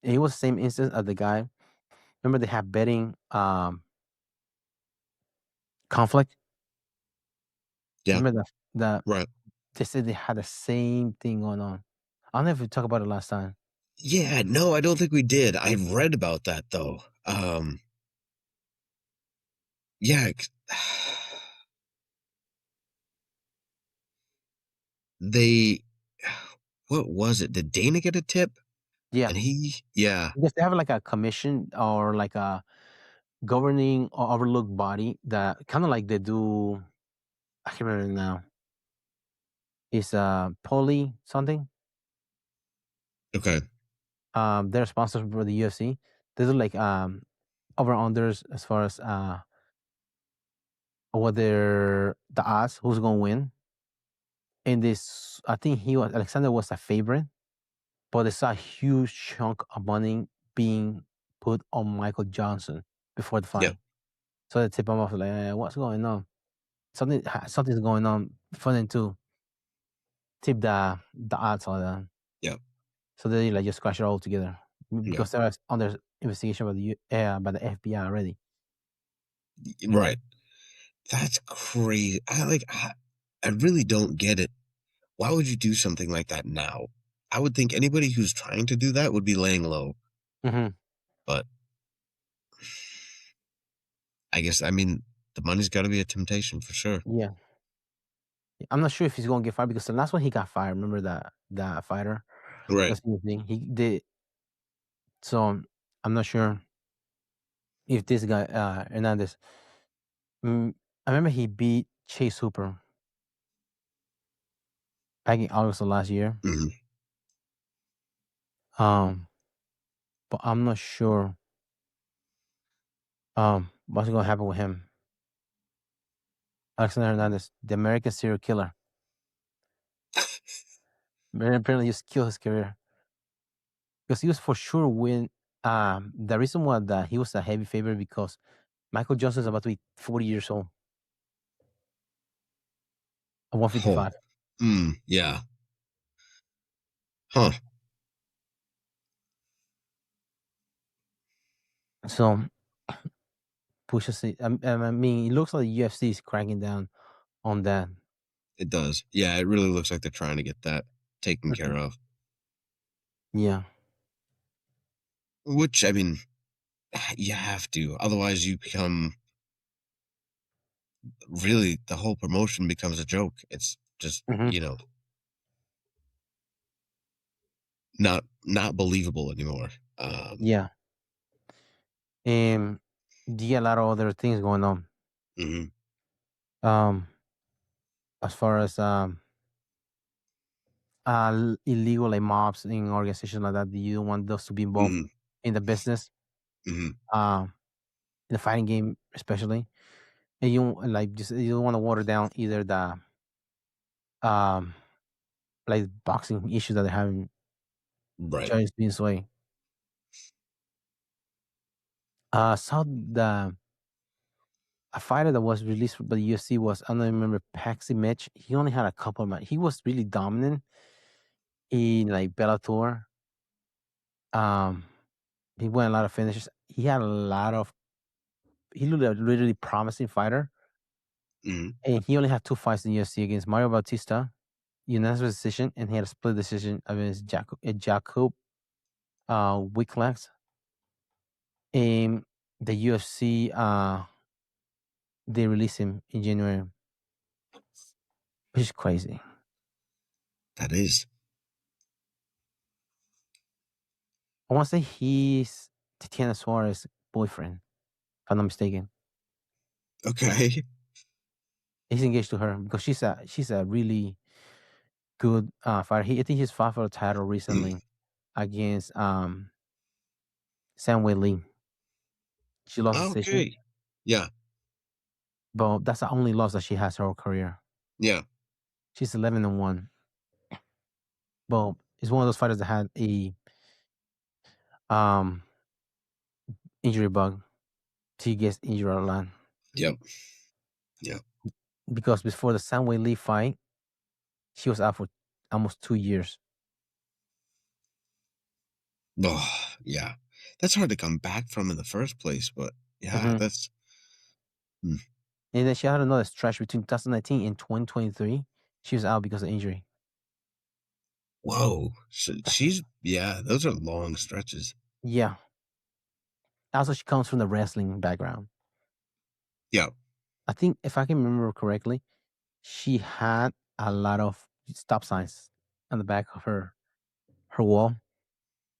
It was the same instance as the guy. Remember they had betting conflict. yeah. Remember that Right. they said they had the same thing going on. I don't know if we talked about it last time. Yeah, no, I don't think we did. I read about that though. Yeah, they. What was it? Did Dana get a tip? Yeah, And yeah, because they have like a commission or like a governing or overlook body that kind of like they do. I can't remember now. It's Poly something. okay, They're sponsors for the UFC. They do like over unders as far as what they're the odds who's gonna win. And this, I think Alexander was a favorite, but there's a huge chunk of money being put on Michael Johnson before the yeah, fight. So they tip him off like, what's going on? Something's going on for them to tip the odds on them. yeah, So they like just crash it all together yeah. because they're under investigation by the FBI already. Right. That's crazy. I really don't get it. Why would you do something like that now? I would think anybody who's trying to do that would be laying low, Hmm. but I guess, I mean, the money's got to be a temptation for sure. Yeah, I'm not sure if he's gonna get fired because the last one he got fired. Remember that fighter? Right. That's the thing. He did. So I'm not sure if this guy Hernandez. I remember he beat Chase Hooper back in August of last year. Hmm. Um, but I'm not sure what's gonna happen with him. Alexander Hernandez, the American serial killer. Apparently just killed his career because he was for sure win. The reason why that he was a heavy favorite because Michael Johnson is about to be 40 years old at Oh, 155. yeah. Huh. So pushes it. I mean, it looks like the UFC is cracking down on that. It does. Yeah, it really looks like they're trying to get that taken care Mhm. of. Yeah, Which, I mean, you have to. Otherwise, you become really, the whole promotion becomes a joke. It's just, hmm, not believable anymore. yeah. And yeah, a lot of other things going on. Mhm, Um, as far as illegal like mobs in organizations like that, you don't want those to be involved mhm, in the business, mhm. um, in the fighting game especially. And you don't want to water down either um like boxing issues that they're having. Right. Charles being sway. Saw the a fighter that was released by the UFC was, I don't remember, Paxi Mitch. He only had a couple of matches. He was really dominant in like Bellator. Um, he won a lot of finishes. He had a lot of. He looked like a really promising fighter, Mhm. and he only had two fights in the UFC against Mario Bautista, unanimous decision, and he had a split decision against Jacob Wicklex. In the UFC, they released him in January, which is crazy. That is. I want to say he's Tatiana Suarez's boyfriend, if I'm not mistaken. Okay. He's engaged to her because she's a really good fighter. I think he's fought for the title recently against Sam Lee. She lost the decision, Okay. Yeah. but that's the only loss that she has her whole career. Yeah. She's 11-1. But it's one of those fighters that had a um injury bug. She gets injured a lot Yep. Yep. because before the Sam Lee fight, she was out for almost 2 years. Oh, yeah. That's hard to come back from in the first place, but yeah, Mhm. that's mm, And then she had another stretch between 2019 and 2023. She was out because of injury. whoa. So she's yeah, those are long stretches. Yeah. Also, she comes from the wrestling background. Yeah. I think if I can remember correctly, she had a lot of stop signs on the back of her wall.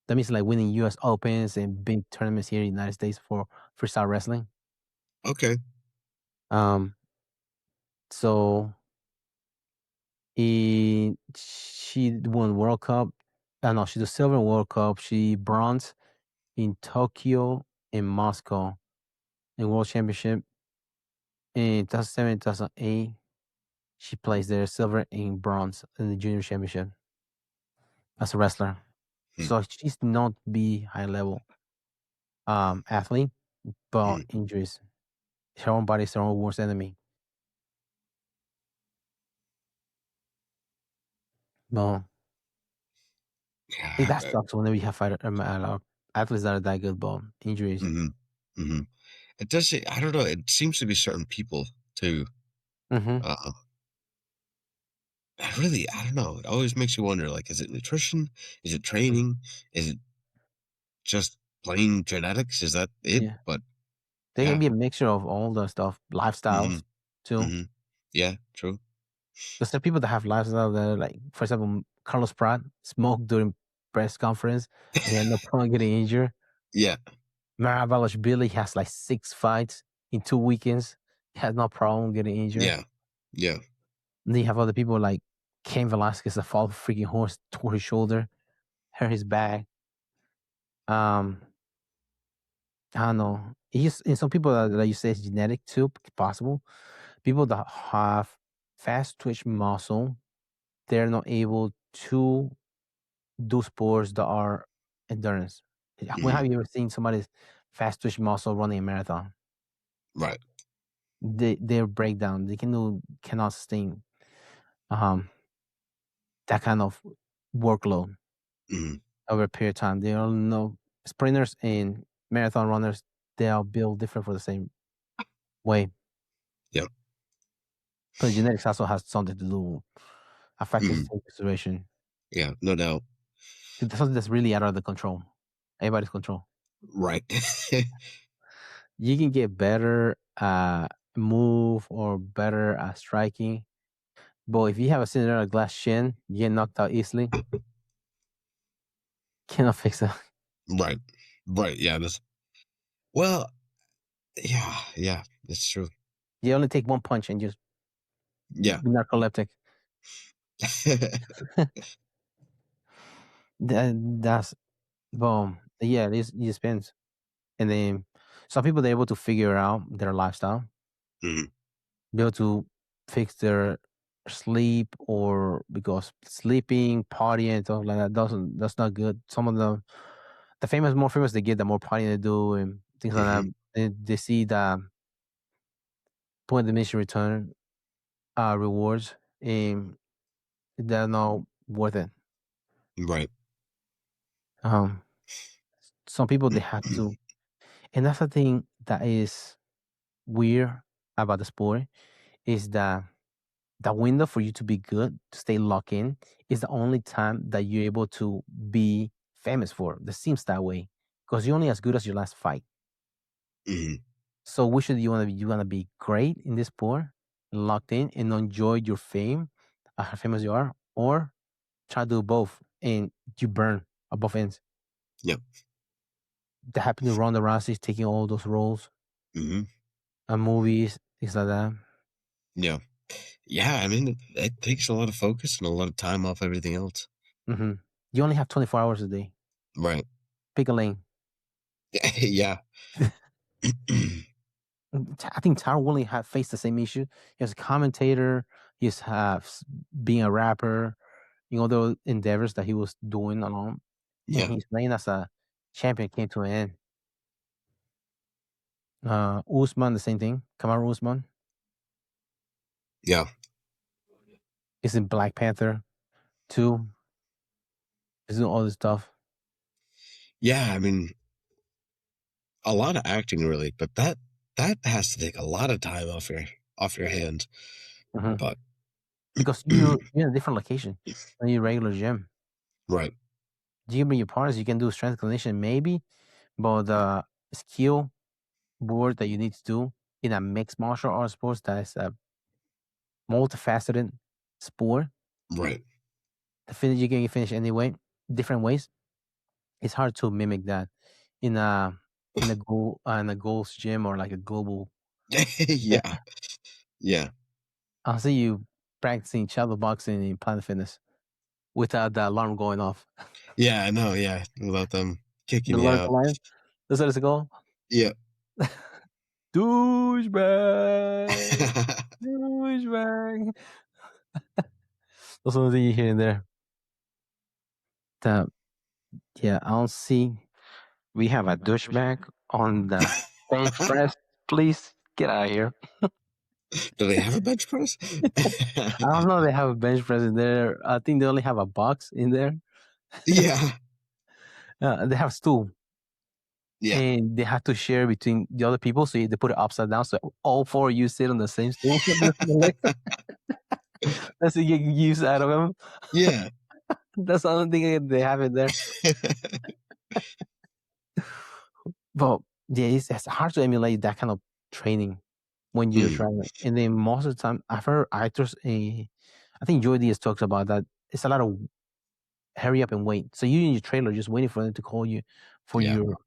That means like winning US Opens and big tournaments here in the United States for freestyle wrestling. Okay. Um, so she won World Cup. No, she did silver in World Cup. She bronze in Tokyo and Moscow in World Championship. In 2007, 2008, she placed there silver and bronze in the Junior Championship as a wrestler. Hmm. So she's not be high level athlete, but Hmm. injuries. Her own body is her own worst enemy. Well, Yeah. that sucks whenever you have athletes that are that good, but injuries. Hmm. Hmm. It does. I don't know. It seems to be certain people too. Mm-hmm. Uh, I don't know. It always makes you wonder. Like, is it nutrition? Is it training? Is it just plain genetics? Is that it? Yeah. But They can yeah. be a mixture of all the stuff, Hmm. lifestyles too. Hmm. Yeah. True. Because there are people that have lifestyles that are like, for example, Carlos Pratt smoked during press conference and he had no problem getting injured. Yeah. Maravalishvili Billy has like 6 fights in 2 weekends. He has no problem getting injured. Yeah. Yeah. And then you have other people like Cain Velasquez that fall off a freaking horse, tore his shoulder, hurt his back. I don't know. And some people that you say is genetic too, possible. People that have fast twitch muscle, they're not able to do sports that are endurance. When Hmm. have you ever seen somebody's fast twitch muscle running a marathon? Right. They break down. They cannot sustain um that kind of workload Hmm. over a period of time. They all know sprinters and marathon runners, they are built different for the same way. Yep. But genetics also has something to do, a factor to Hmm. take into consideration. Yeah. No doubt. That's something that's really out of the control. Everybody's control. Right. You can get better move or better striking. But if you have a Cinderella glass shin, you get knocked out easily. Cannot fix it. Right. Right. Yeah. That's well. Yeah. Yeah. It's true. You only take one punch and just Yeah. be narcoleptic. That's boom. Yeah, it just depends. And then some people they're able to figure out their lifestyle, Mhm. be able to fix their sleep or because sleeping, partying, and stuff like that that's not good. Some of them, more famous they get, the more partying they do and things like Hmm. that. They see the point diminishing return rewards, and they're not worth it. Right. Um, some people they have to, and that's the thing that is weird about the sport is that the window for you to be good, to stay locked in, is the only time that you're able to be famous for. That seems that way because you're only as good as your last fight. Hmm. So which do you want to be? You want to be great in this sport, locked in, and enjoy your fame, how famous you are, or try to do both and you burn at both ends. Yep. That happened to Ronda Rousey taking all those roles Hmm. and movies, things like that. Yeah. Yeah. I mean, it takes a lot of focus and a lot of time off everything else. Hmm. You only have 24 hours a day. Right. Pick a lane. Yeah. I think Tyron Woodley had faced the same issue. He was a commentator. He's being a rapper, the endeavors that he was doing alone, and Yeah. his reign as a champion came to an end. Usman, the same thing. Kamaru Usman Yeah. is in Black Panther too. He's doing all this stuff. Yeah. I mean, a lot of acting really, but that has to take a lot of time off your hands. Hmm. But Because you're in a different location than your regular gym. right. Gym your partners, you can do strength conditioning maybe, but the skill board that you need to do in a mixed martial arts sport that is a multifaceted sport. Right. The finish you can finish anyway, different ways. It's hard to mimic that in a goals gym or like a global. Yeah, Yeah. Yeah. I'll see you practicing shadow boxing in Planet Fitness without the alarm going off. Yeah, I know, yeah. Without them The kicking you alarm out. live. That's what it's called. Yeah. Douchebag, douchebag. That's one thing you hear in there. The Yeah, I'll see. We have a douchebag on the bench press. Please get out of here. Do they have a bench press? I don't know. They have a bench press in there. I think they only have a box in there. Yeah. They have stool, Yeah. and they have to share between the other people. So they put it upside down, so all four of you sit on the same stool. That's to get use out of them. Yeah. That's the only thing they have in there. But yeah, it's hard to emulate that kind of training when you're Mm, trying. And then most of the time, I've heard actors. I think Joy Diaz talks about that. It's a lot of hurry up and wait. So you in your trailer just waiting for them to call you for yeah. your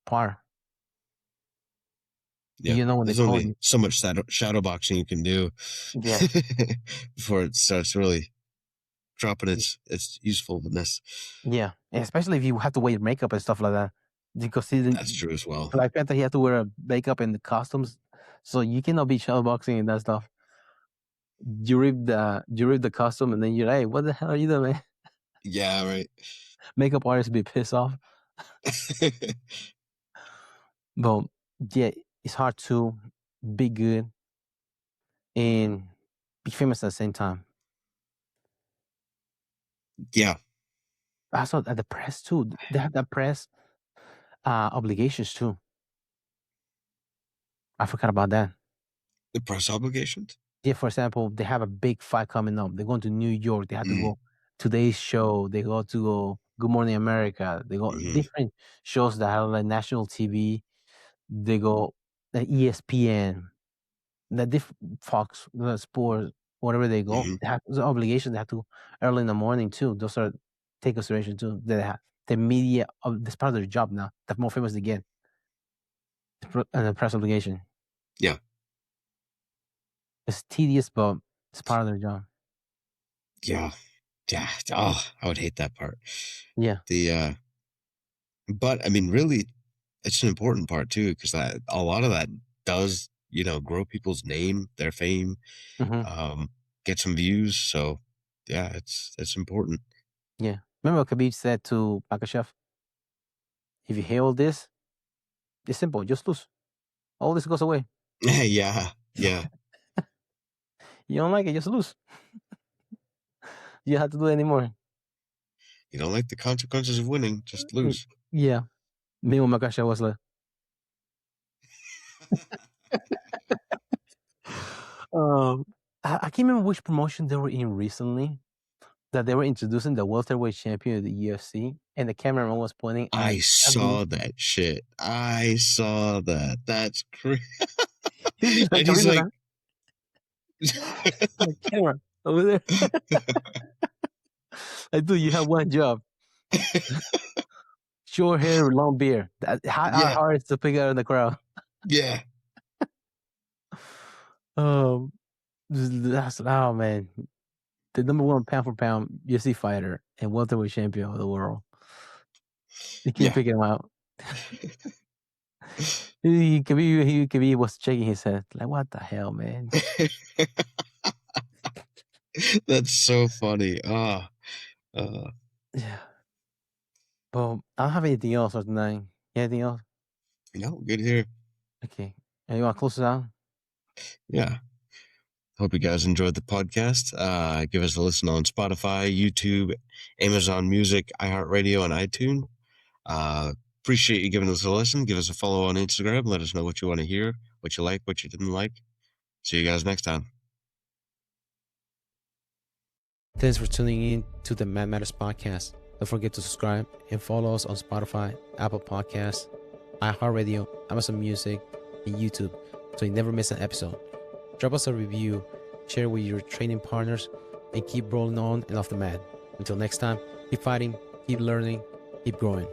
part. Yeah. You know when they There's call only you. so much shadow boxing you can do Yeah. before it starts really dropping its usefulness. Yeah. And especially if you have to wear makeup and stuff like that. Because That's true as well. Black Panther, he had to wear a makeup and the costumes. So you cannot be shadowboxing and that stuff. You rip the costume and then you're like, hey, what the hell are you doing, man? Yeah, right. Makeup artists be pissed off. But yeah, it's hard to be good and be famous at the same time. Yeah. Also at the press too. They have that press obligations too. I forgot about that. The press obligations? Yeah, for example, they have a big fight coming up. They're going to New York. They have to Mm, go Today's Show. They go Good Morning America. They go hmm. different shows that have like national TV. They go the ESPN, the Fox, the sports, whatever they go. Hmm. They have the obligation. They have to early in the morning too. Those are take consideration too. They have the media. That's part of their job now. The more famous they get, and the press obligation. Yeah. It's tedious, but it's part of their job. Yeah. Yeah. Oh, I would hate that part. Yeah. The but I mean really it's an important part too, because that a lot of that does, grow people's name, their fame. Hmm. Um get some views. So yeah, it's important. Yeah. Remember what Khabib said to Makhachev? If you hate all this, it's simple. Just lose. All this goes away. Yeah. You don't like it, just lose. You don't have to do it anymore. You don't like the consequences of winning, just lose. Yeah. Me and Makhachev was like, I can't remember which promotion they were in recently that they were introducing the welterweight champion of the UFC, and the cameraman was pointing. I saw that shit. I saw that. That's crazy. And he's like, the camera over there. Like, dude, you have one job. Short hair, long beard. How hard is to pick out in the crowd? Yeah. That's man. The number one pound for pound UFC fighter and welterweight champion of the world. You can't pick him out. he could be was shaking his head like, what the hell, man? That's so funny. Yeah. Well, I don't have anything else for tonight. Anything else? No, good here. Okay. And you want to close it out? Yeah. Hope you guys enjoyed the podcast. Give us a listen on Spotify, YouTube, Amazon Music, iHeartRadio, and iTunes. Appreciate you giving us a listen. Give us a follow on Instagram. Let us know what you want to hear, what you like, what you didn't like. See you guys next time. Thanks for tuning in to the Mad Matters podcast. Don't forget to subscribe and follow us on Spotify, Apple Podcasts, iHeartRadio, Amazon Music, and YouTube so you never miss an episode. Drop us a review, share with your training partners, and keep rolling on and off the mat. Until next time, keep fighting, keep learning, keep growing.